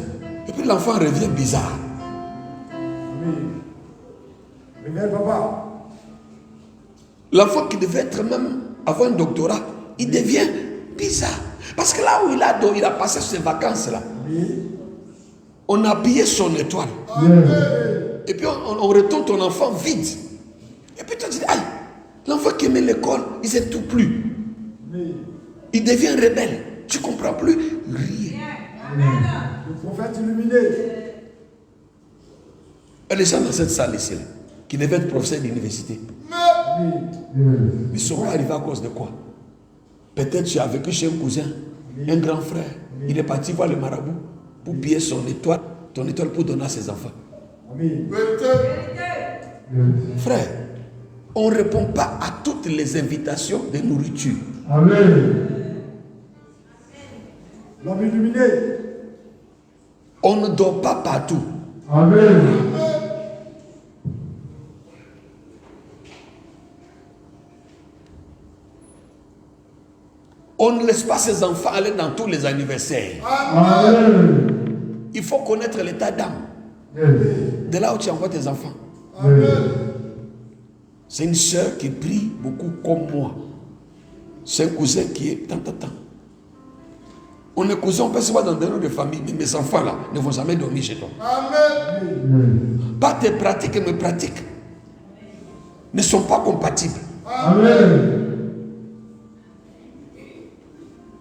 Et puis l'enfant revient bizarre. Regarde papa. L'enfant qui devait être même avoir un doctorat, il devient bizarre. Parce que là où il a passé ses vacances là, on a pillé son étoile. Et puis on retourne ton enfant vide. Et puis tu te dis, aïe, l'enfant qui aimait l'école, il ne sait tout plus. Il devient rebelle. Tu ne comprends plus rien. Le prophète illuminé. Il y a des gens dans cette salle ici, là, qui devaient être professeurs d'université. Ils sont arrivés à cause de quoi? Peut-être tu as vécu chez un cousin, un grand frère. Il est parti voir le marabout pour piller son étoile, ton étoile pour donner à ses enfants. Frère, on ne répond pas à toutes les invitations de nourriture. Amen. L'homme illuminé. On ne dort pas partout. Amen. On ne laisse pas ses enfants aller dans tous les anniversaires. Amen. Il faut connaître l'état d'âme de là où tu envoies tes enfants. C'est une soeur qui prie beaucoup comme moi. C'est un cousin qui est tant. On est cousins, on peut se voir dans des noms de famille, mais mes enfants là ne vont jamais dormir chez toi. Amen. pas tes pratiques et mes pratiques ne sont pas compatibles. Amen.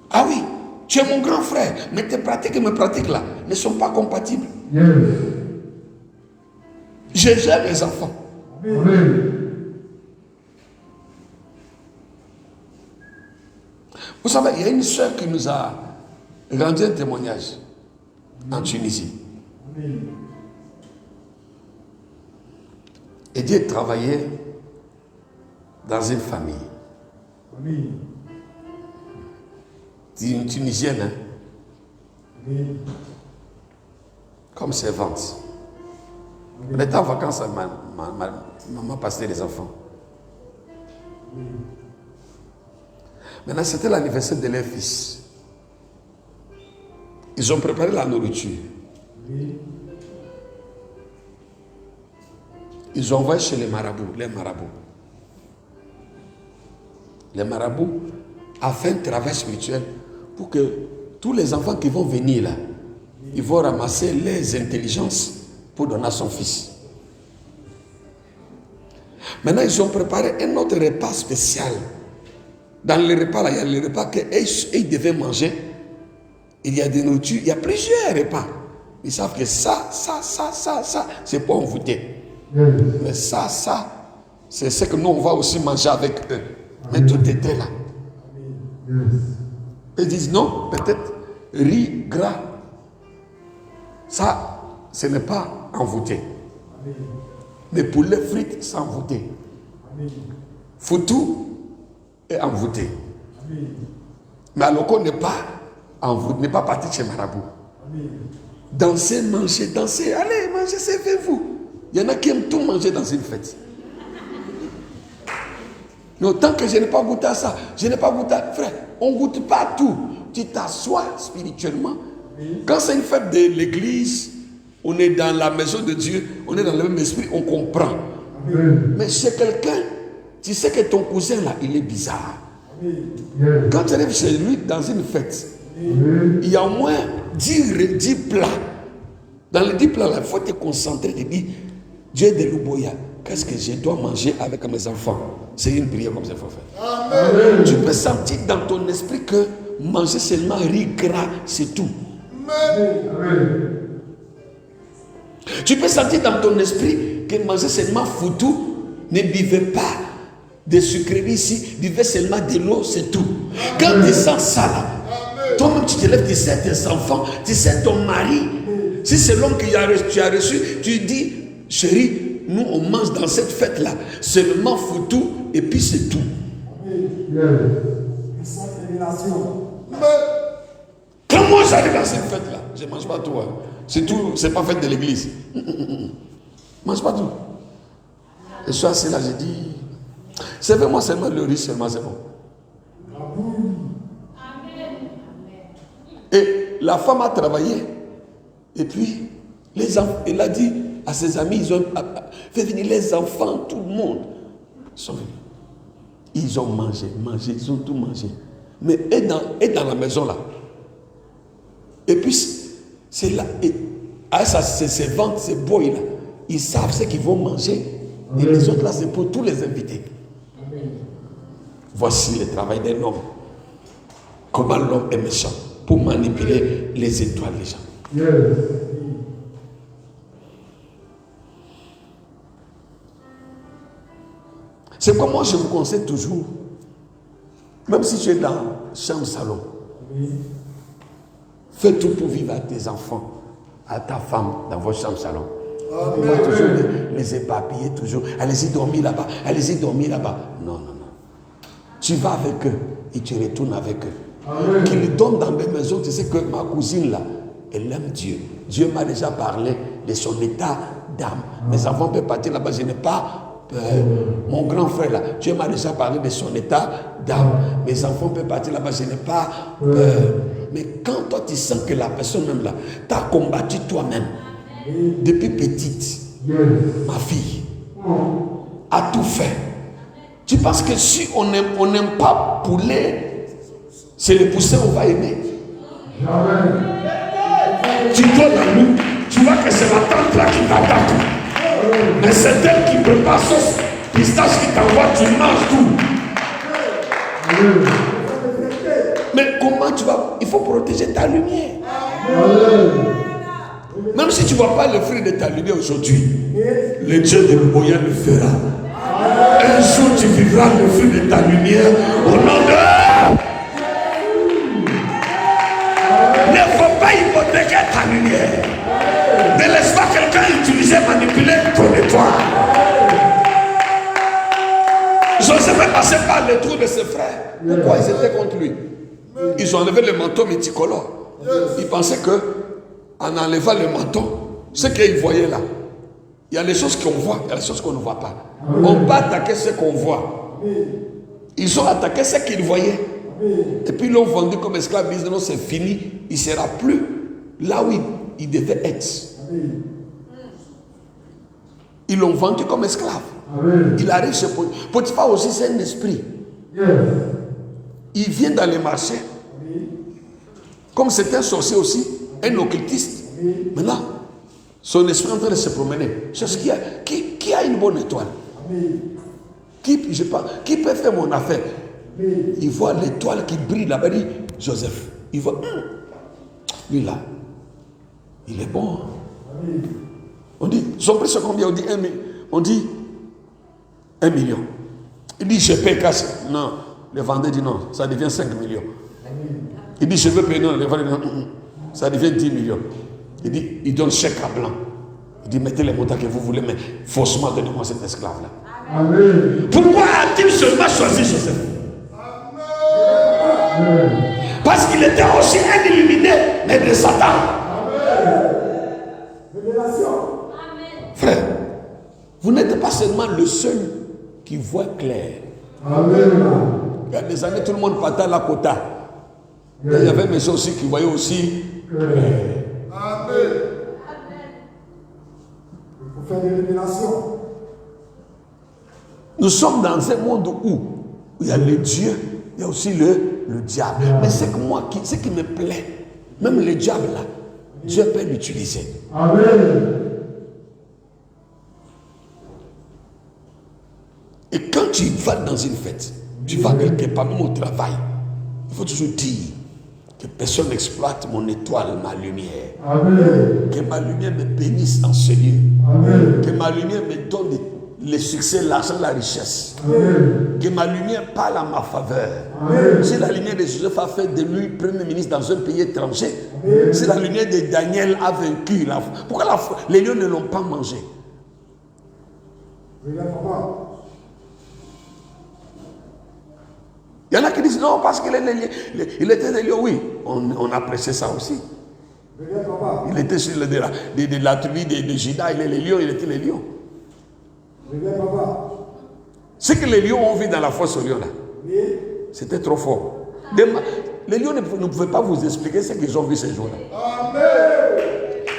Ah oui, tu es mon grand frère, mais tes pratiques et mes pratiques là ne sont pas compatibles. Yes. Je gère les enfants. Amen. Vous savez, il y a une soeur qui nous a rendu un témoignage en Tunisie. Et Dieu travaillait dans une famille. C'est une Tunisienne, hein? Comme servante. Elle était en vacances, maman passait les enfants. Maintenant, c'était l'anniversaire de leur fils. Ils ont préparé la nourriture. Ils ont envoyé chez les marabouts. Les marabouts a fait un travail spirituel pour que tous les enfants qui vont venir là, ils vont ramasser les intelligences pour donner à son fils. Maintenant, ils ont préparé un autre repas spécial. Dans les repas là, il y a les repas qu'ils devaient manger. Il y a des nourritures, il y a plusieurs repas. Ils savent que ça, c'est pour envoûter. Mais ça, c'est ce que nous on va aussi manger avec eux. Mais tout était là. Ils disent non, peut-être riz gras. Ça, ce n'est pas envoûté. Mais poulet frites, c'est envoûté. Foutou est envoûté. Mais Aloko n'est pas envoûté, n'est pas parti chez Marabout. Danser, manger, danser. Allez, mangez, servez-vous. Il y en a qui aiment tout manger dans une fête. Non, tant que je n'ai pas goûté à ça, je n'ai pas goûté à... Frère, on ne goûte pas tout. Tu t'assois spirituellement. Quand c'est une fête de l'église, on est dans la maison de Dieu, on est dans le même esprit, on comprend. Mais chez quelqu'un, tu sais que ton cousin là, il est bizarre. Quand tu arrives chez lui dans une fête, il y a au moins 10 plats. Dans les 10 plats là, il faut te concentrer, te dire, Dieu de l'Uboya, qu'est-ce que je dois manger avec mes enfants? C'est une prière comme ça qu'il faut faire. Amen. Tu peux sentir dans ton esprit que manger seulement riz gras, c'est tout. Amen. Tu peux sentir dans ton esprit que manger seulement foutou, ne buvez pas de sucreries ici, buvez seulement de l'eau, c'est tout. Quand tu sens ça là, toi-même tu te lèves, tu sais tes enfants, tu sais ton mari. Si c'est l'homme que tu as reçu, tu dis, chérie, nous on mange dans cette fête-là, seulement foutu et puis c'est tout. Quand moi j'arrive dans cette fête-là, je ne mange pas tout. Hein. C'est tout, c'est pas fête de l'église. Je mange pas tout. Et je suis assis là, j'ai dit, servez-moi seulement le riz, seulement c'est bon. Et la femme a travaillé. Et puis, les enfants, elle a dit à ses amis, ils ont fait venir les enfants, tout le monde. Ils sont venus. Ils ont mangé, ils ont tout mangé. Mais et dans la maison là. Et puis, c'est là, ces servantes, ces boys là, ils savent ce qu'ils vont manger. Et les autres là, c'est pour tous les invités. Voici le travail d'un homme. Comment l'homme est méchant pour manipuler les étoiles des gens. Yes. C'est comme moi je vous conseille toujours, même si tu es dans chambre salon, fais tout pour vivre à tes enfants, à ta femme dans votre chambre salon. Il faut toujours les éparpiller, toujours. Allez-y dormir là-bas, allez-y dormir là-bas. Non. Tu vas avec eux et tu retournes avec eux. Qu'ils donnent dans mes maisons, tu sais que ma cousine là, elle aime Dieu. Dieu m'a déjà parlé de son état d'âme. Mes enfants peuvent partir là-bas, je n'ai pas peur. Mon grand frère là, Dieu m'a déjà parlé de son état d'âme. Mes enfants peuvent partir là-bas, je n'ai pas peur. Mais quand toi tu sens que la personne même là, t'a combattu toi-même, depuis petite, ma fille, a tout fait. Tu penses que si on n'aime pas poulet, c'est le poussin on va aimer. Tu dois dans nous, tu vois que c'est la tante là qui t'attaque. Mais c'est elle qui prépare sauce pistache qui t'envoie, tu manges tout. Mais comment tu vas? Il faut protéger ta lumière. Même si tu ne vois pas le fruit de ta lumière aujourd'hui, le Dieu de Moya le fera. Un jour tu vivras le fruit de ta lumière au nom de... Ne faut pas hypothéquer ta lumière. Ne laisse pas quelqu'un utiliser, manipuler ton étoile. Joseph est passé par les trous de ses frères. Pourquoi ils étaient contre lui? Ils ont enlevé le manteau multicolore. Ils pensaient que en enlevant le manteau, ce qu'ils voyaient là, il y a les choses qu'on voit, il y a les choses qu'on ne voit pas. On peut attaquer ce qu'on voit. Ils ont attaqué ce qu'ils voyaient. Et puis ils l'ont vendu comme esclave. Ils disent non, c'est fini. Il ne sera plus là où il devait être. Ils l'ont vendu comme esclave. Il arrive chez Potiphar aussi, c'est un esprit. Il vient dans les marchés. Comme c'est un sorcier aussi, un occultiste. Maintenant, son esprit est en train de se promener. Cherche qui a une bonne étoile. Qui peut faire mon affaire? Il voit l'étoile qui brille là-bas. Il dit Joseph. Il voit, lui là, il est bon. On dit, son prix c'est combien? On dit 1 million. Il dit, je paye cash. Non, le vendeur dit non, ça devient 5 millions. Il dit, je veux payer. Non, le vendeur dit non, ça devient 10 millions. Il dit, il donne chèque à blanc. Il dit, mettez les montants que vous voulez, mais forcément donnez-moi cet esclave-là. Pourquoi a-t-il seulement choisi Joseph? Parce qu'il était aussi un illuminé, mais de Satan. Frère, vous n'êtes pas seulement le seul qui voit clair. Il y a des années, tout le monde partait à la quota. Il y avait des gens aussi qui voyaient aussi clair. Il faut faire des révélations. Nous sommes dans un monde où il y a le Dieu, il y a aussi le diable. Mais c'est que moi, ce qui me plaît, même le diable là, Dieu peut l'utiliser. Amen. Et quand tu vas dans une fête, tu vas quelque part, même au travail, il faut toujours dire que personne n'exploite mon étoile, ma lumière. Amen. Que ma lumière me bénisse dans ce lieu. Amen. Que ma lumière me donne le succès, l'argent, la richesse. Amen. Que ma lumière parle à ma faveur. Amen. Si la lumière de Joseph a fait de lui premier ministre dans un pays étranger, si la lumière de Daniel a vaincu, pourquoi les lions ne l'ont pas mangé? Il y en a qui disent non, parce qu'il était des lions. Oui, on appréciait ça aussi. Il était sur la tribu de Juda, il est les lions, il était les lions. Ce que les lions ont vu dans la fosse aux lions là, c'était trop fort. Les lions ne pouvaient pas vous expliquer ce qu'ils ont vu ces jours-là.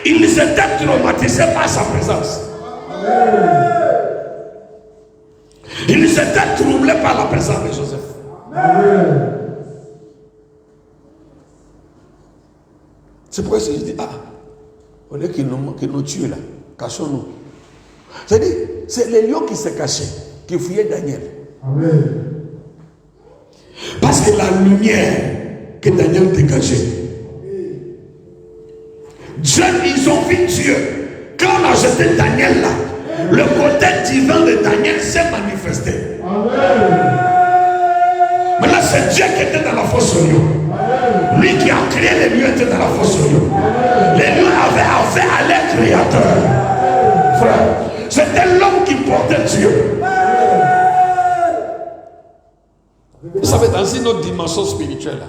Ils étaient traumatisés par sa présence. Ils étaient troublés par la présence de Joseph. C'est pourquoi je dis, au lieu qu'ils nous tuent là, cachons-nous. C'est-à-dire, c'est les lions qui se cachaient, qui fouillaient Daniel. Amen. Parce que la lumière que Daniel dégageait, Dieu, ils ont vu Dieu. Quand on a jeté Daniel là, le côté divin de Daniel s'est manifesté. Amen. Maintenant, c'est Dieu qui était dans la fosse aux lions. Lui qui a créé les lions était dans la fosse aux lions. Les lions avaient affaire à leur créateur. Frère, c'était l'homme qui portait Dieu. Vous savez, dans une autre dimension spirituelle,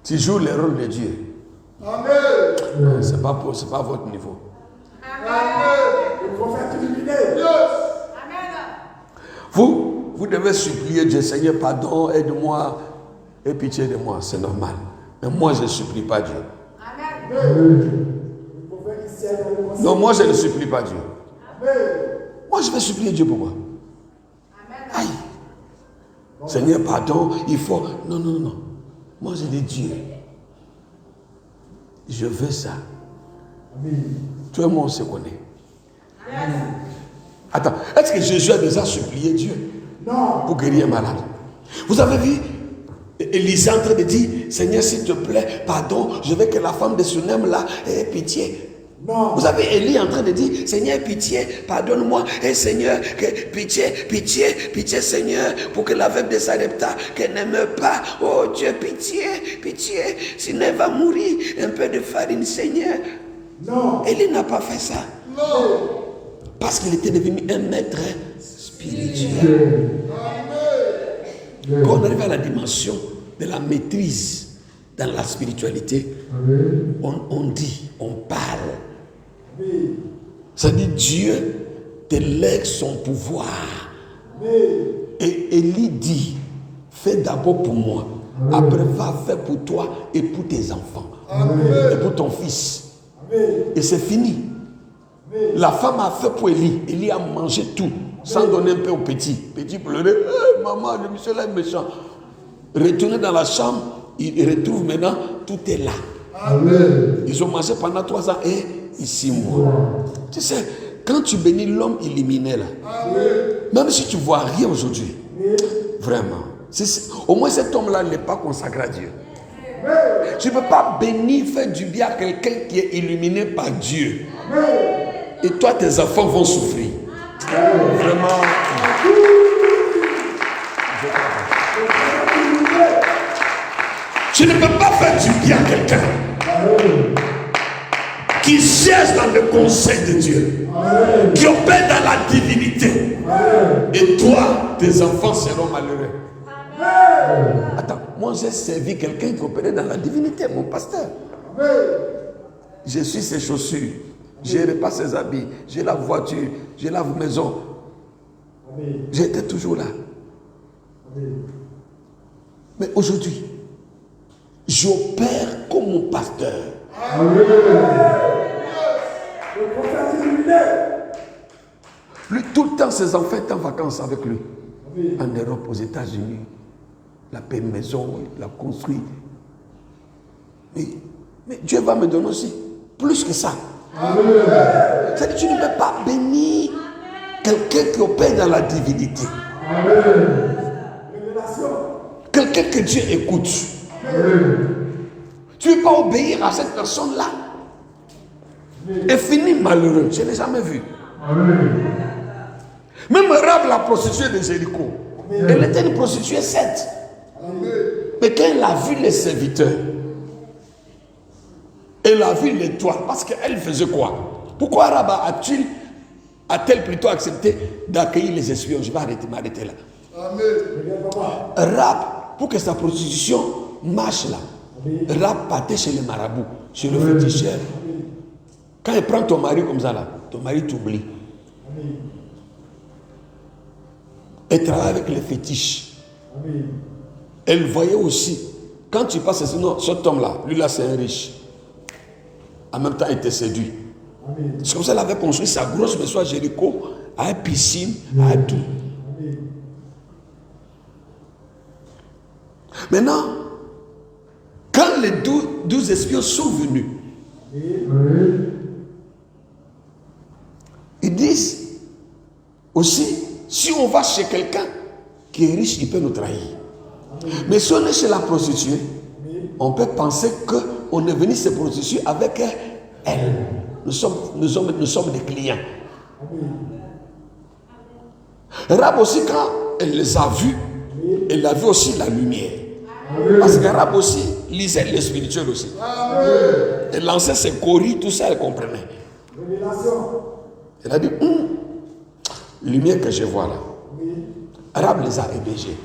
tu joues le rôle de Dieu. Amen. C'est pas à votre niveau. Il faut faire illuminer. Vous devez supplier Dieu, Seigneur, pardon, aide-moi, aie pitié de moi, c'est normal. Mais moi, je ne supplie pas Dieu. Non, moi, je ne supplie pas Dieu. Moi, je vais supplier Dieu pour moi. Aïe. Seigneur, pardon, il faut... Non, non, non. Moi, je dis Dieu. Je veux ça. Toi et moi, on se connaît. Attends, est-ce que Jésus a déjà supplié Dieu pour guérir un malade? Vous avez vu Élisée en train de dire, Seigneur, s'il te plaît, pardon, je veux que la femme de Sunem là ait pitié. Non. Vous avez Élie en train de dire, Seigneur, pitié, pardonne-moi, et Seigneur, que pitié, pitié, pitié, Seigneur, pour que la veuve de Sarepta, qu'elle ne meure pas. Oh Dieu, pitié, pitié, sinon elle va mourir. Un peu de farine, Seigneur. Non. Élie n'a pas fait ça. Non. Parce qu'il était devenu un maître spirituel. Quand on arrive à la dimension de la maîtrise dans la spiritualité, on dit, on parle. Ça dit Dieu te lègue son pouvoir. Et Élie dit, fais d'abord pour moi, après va faire pour toi et pour tes enfants, et pour ton fils. Et c'est fini. La femme a fait pour Élie. Élie a mangé tout, sans donner un peu au petit. Petit pleurait, hey, maman, le monsieur là est méchant. Retourné dans la chambre, il retrouve maintenant, tout est là. Amen. Ils ont mangé pendant 3 ans et 6 mois. Tu sais, quand tu bénis l'homme illuminé là, même si tu ne vois rien aujourd'hui, vraiment, au moins cet homme-là n'est pas consacré à Dieu. Tu ne peux pas bénir, faire du bien à quelqu'un qui est illuminé par Dieu. Et toi, tes enfants vont souffrir. Vraiment. Tu ne peux pas faire du bien à quelqu'un qui cherche dans le conseil de Dieu, qui opère dans la divinité. Et toi, tes enfants seront malheureux. Attends, moi j'ai servi quelqu'un qui opérait dans la divinité, mon pasteur. Je suis ses chaussures, je repasse ses habits, j'ai la voiture, j'ai la maison. J'étais toujours là. Mais aujourd'hui, j'opère comme mon pasteur. Lui, tout le temps, ses enfants étaient en vacances avec lui. En Europe, aux États-Unis. Il a payé une maison, il a construit. Mais Dieu va me donner aussi plus que ça. C'est-à-dire que tu ne peux pas bénir quelqu'un qui opère dans la divinité. Quelqu'un que Dieu écoute. Tu ne peux pas obéir à cette personne-là et finir malheureux. Je ne l'ai jamais vu. Même Rahab, la prostituée de Jéricho, elle était une prostituée sainte. Mais quand elle a vu les serviteurs, elle a vu l'étoile, parce qu'elle faisait quoi? Pourquoi Rahab a-t-elle plutôt accepté d'accueillir les espions? Je vais m'arrêter là. Rahab, pour que sa prostitution marche là, Rahab partait chez les marabouts, chez le féticheur. Quand il prend ton mari comme ça là, ton mari t'oublie. Elle travaille avec les fétiches. Elle voyait aussi, quand tu passes sinon, cet homme-là, lui là c'est un riche. En même temps, il te séduit. C'est comme ça qu'elle avait construit sa grosse maison à Jéricho, à une piscine, à tout. Maintenant, quand les 12 espions sont venus, ils disent aussi, si on va chez quelqu'un qui est riche, il peut nous trahir. Mais si on est chez la prostituée, on peut penser qu'on est venu se prostituer avec elle. Nous sommes des clients. Rahab aussi, quand elle les a vus, elle a vu aussi la lumière. Parce que Rahab aussi lisait le spirituel aussi. Elle lançait ses coris, tout ça, elle comprenait. Elle a dit, lumière que je vois là. Rahab les a hébergés.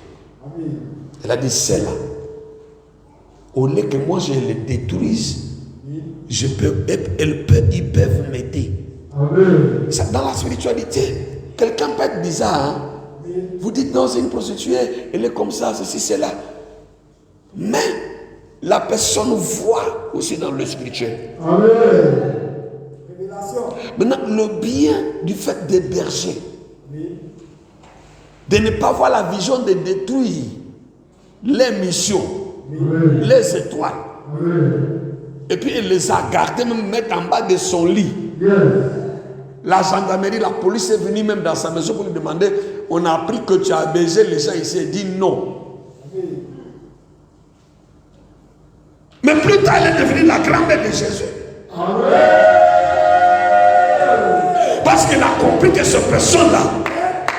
Elle a dit, c'est là. Au lieu que moi je les détruise, ils peuvent m'aider. Dans la spiritualité, quelqu'un peut être bizarre. Hein? Vous dites non, c'est une prostituée, elle est comme ça, ceci, cela. Mais la personne voit aussi dans le spirituel. Maintenant, le bien du fait d'héberger, de ne pas voir la vision de détruire les missions, les étoiles. Et puis elle les a gardées, même mettre en bas de son lit. Yes. La gendarmerie, la police est venue même dans sa maison pour lui demander, on a appris que tu as baisé les gens ici. Il dit non. Mais plus tard, elle est devenue la grand-mère de Jésus. Parce qu'elle a compris que cette personne-là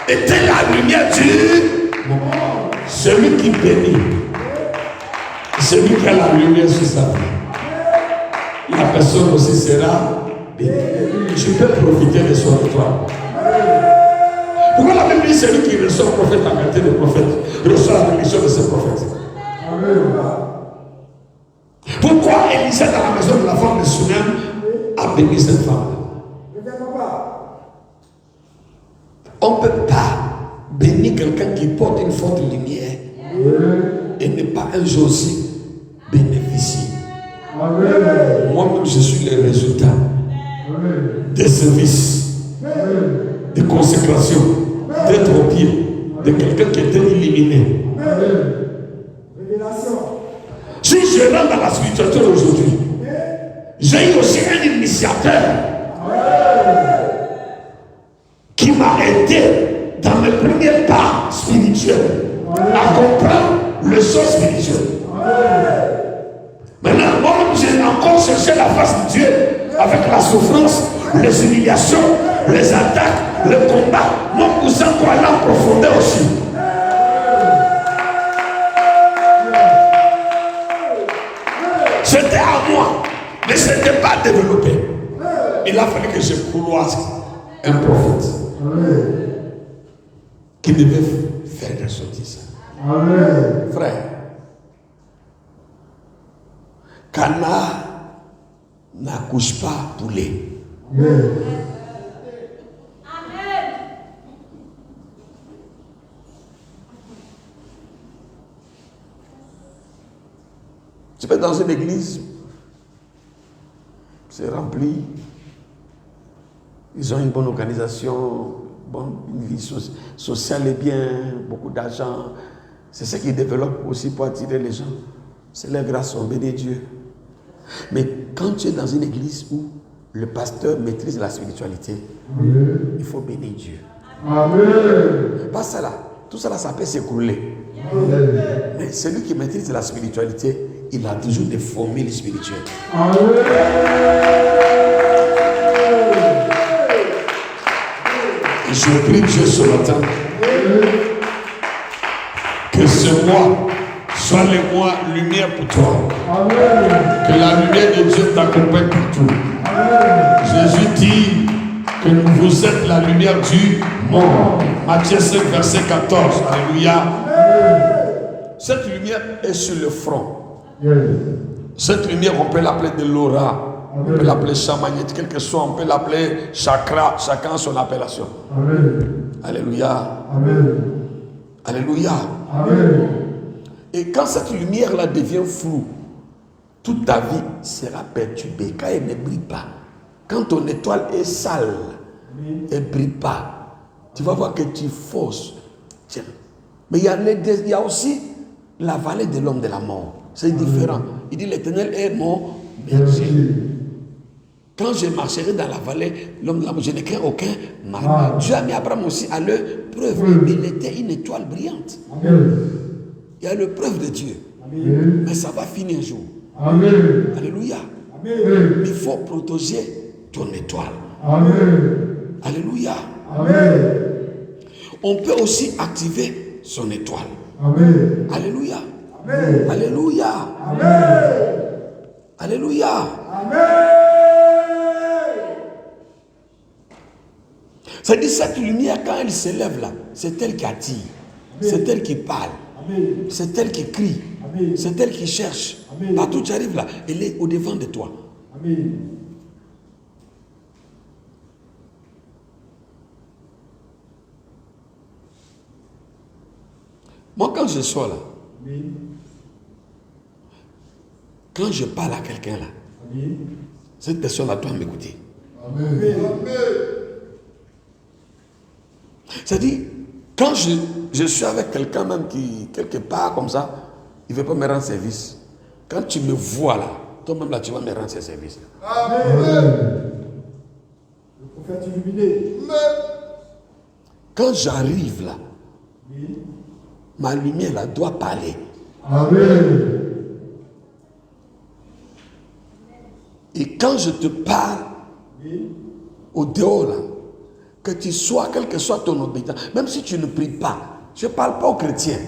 était la lumière du monde. Celui qui bénit, celui qui a la lumière sur sa vie, la personne aussi sera bénie. Tu peux profiter de son étoile. Pourquoi la Bible dit celui qui reçoit le prophète en qualité de prophète reçoit la bénédiction de ce prophète? Pourquoi Élisée dans la maison de la femme de Sunem a béni cette femme? On ne peut pas bénir quelqu'un qui porte une forte lumière et ne pas un jour aussi bénéficier. Moi-même, je suis le résultat des services, de consécration, d'être au pied de quelqu'un qui était éliminé. Si je rentre dans la spiritualité aujourd'hui, j'ai eu aussi un initiateur qui m'a aidé dans mes premiers pas spirituels à comprendre le sens spirituel. Maintenant, moi-même, j'ai encore cherché la face de Dieu avec la souffrance, les humiliations, les attaques, le combat. Mon cousin pour aller en profondeur aussi. C'était à moi, mais ce n'était pas développé. Il a fallu que je couloise un prophète qui devait faire des sottises. Frère, Cana n'accouche pas poulet. Tu peux être dans une église, c'est rempli, ils ont une bonne organisation, une vie sociale est bien, beaucoup d'argent. C'est ce qu'ils développent aussi pour attirer les gens. C'est leur grâce, on bénit Dieu. Mais quand tu es dans une église où le pasteur maîtrise la spiritualité, il faut bénir Dieu. Pas ça là, tout ça là, ça peut s'écrouler. Mais celui qui maîtrise la spiritualité, il a toujours des formules spirituelles. Et je prie Dieu ce matin que ce mois soit le mois lumière pour toi. Que la lumière de Dieu t'accompagne partout. Jésus dit que vous êtes la lumière du monde. Matthieu 5, verset 14. Alléluia. Cette lumière est sur le front. Cette lumière, on peut l'appeler de l'aura, on peut l'appeler champ magnétique, quel que soit, on peut l'appeler chakra, chacun son appellation. Alléluia. Alléluia. Et quand cette lumière-là devient floue, toute ta vie sera perturbée, car elle ne brille pas. Quand ton étoile est sale, elle ne brille pas. Tu vas voir que tu fausses. Tiens. Mais il y a aussi la vallée de l'homme de la mort. C'est différent. Il dit l'Éternel est mon berger. Quand je marcherai dans la vallée, l'homme de la mort, je ne crains aucun mal. Dieu a mis Abraham aussi à l'épreuve. Il était une étoile brillante. Il y a l'épreuve de Dieu. Mais ça va finir un jour. Alléluia. Il faut protéger ton étoile. Alléluia. On peut aussi activer son étoile. Alléluia. Alléluia. Alléluia. C'est-à-dire cette lumière, quand elle s'élève là, c'est elle qui attire. C'est elle qui parle. C'est elle qui crie. C'est elle qui cherche. Partout où tu arrives là, elle est au devant de toi. Moi, quand je sois là, quand je parle à quelqu'un là, cette personne-là doit m'écouter. C'est-à-dire, quand je suis avec quelqu'un même qui, quelque part comme ça, il ne veut pas me rendre service. Quand tu me vois là, toi-même là, tu vas me rendre ce service. faites illuminer. Quand j'arrive là, ma lumière là doit parler. Amen. Et quand je te parle, au dehors là, que tu sois, quelle que soit ton obéissance, même si tu ne pries pas, je ne parle pas aux chrétiens.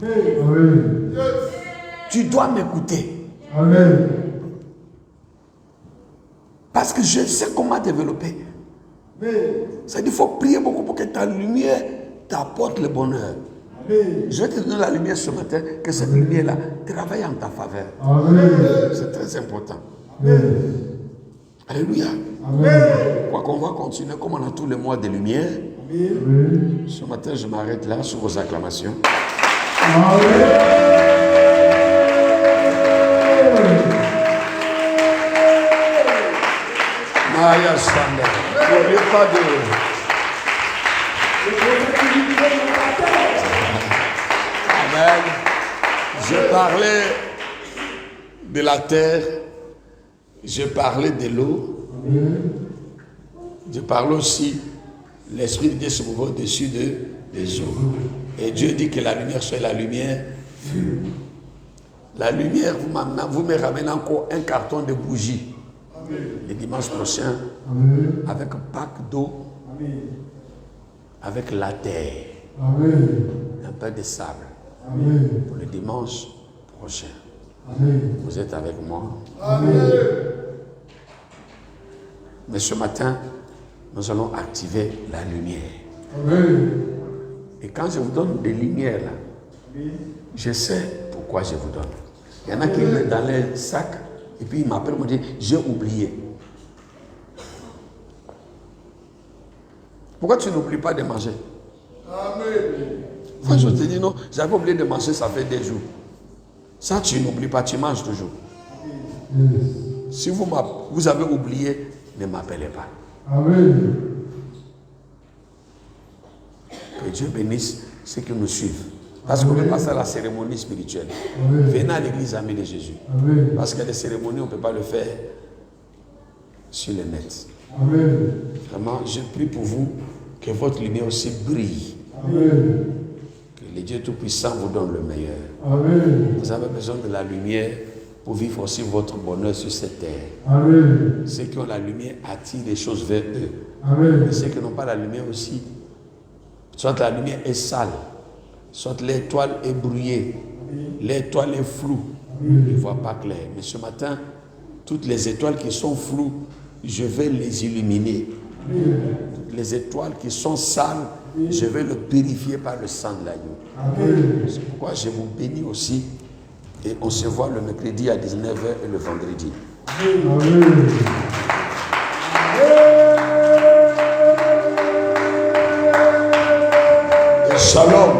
Amen. Tu dois m'écouter. Amen. Parce que je sais comment développer. C'est-à-dire qu'il faut prier beaucoup pour que ta lumière t'apporte le bonheur. Je vais te donner la lumière ce matin, que cette lumière-là travaille en ta faveur. Amen. C'est très important. Amen. Alléluia. Amen. Quoi qu'on va continuer, comme on a tous les mois de lumière, Amen. ce matin je m'arrête là sur vos acclamations. Maya Sanda. N'oubliez pas de... Amen. Je parlais de la terre, je parlais de l'eau, je parlais aussi, l'Esprit de Dieu se mouvait au-dessus des eaux. Et Dieu dit que la lumière soit la lumière. La lumière, vous me ramenez encore un carton de bougies. Le dimanche prochain, avec un pack d'eau, avec la terre, un peu de sable, pour le dimanche prochain. Vous êtes avec moi? Mais ce matin, nous allons activer la lumière. Et quand je vous donne des lumières là, je sais pourquoi je vous donne. Il y en a qui mettent dans les sacs et puis ils m'appellent, ils me disent, j'ai oublié. Pourquoi tu n'oublies pas de manger? Moi je te dis non, j'avais oublié de manger, ça fait des jours. Ça tu n'oublies pas, tu manges toujours. Si vous avez oublié, ne m'appelez pas. Amen. Que Dieu bénisse ceux qui nous suivent. Parce qu'on veut passer à la cérémonie spirituelle. Venez à l'église amie de Jésus. Parce qu'il y a des cérémonies, on ne peut pas le faire sur le net. Vraiment, je prie pour vous que votre lumière aussi brille. Que le Dieu Tout-Puissant vous donne le meilleur. Vous avez besoin de la lumière pour vivre aussi votre bonheur sur cette terre. Ceux qui ont la lumière attirent les choses vers eux. Et ceux qui n'ont pas la lumière aussi, soit la lumière est sale, soit l'étoile est brouillée, l'étoile est floue, ils ne voient pas clair. Mais ce matin, toutes les étoiles qui sont floues, je vais les illuminer. Toutes les étoiles qui sont sales, je vais les purifier par le sang de l'agneau. C'est pourquoi je vous bénis aussi. Et on se voit le mercredi à 19h et le vendredi. Et shalom.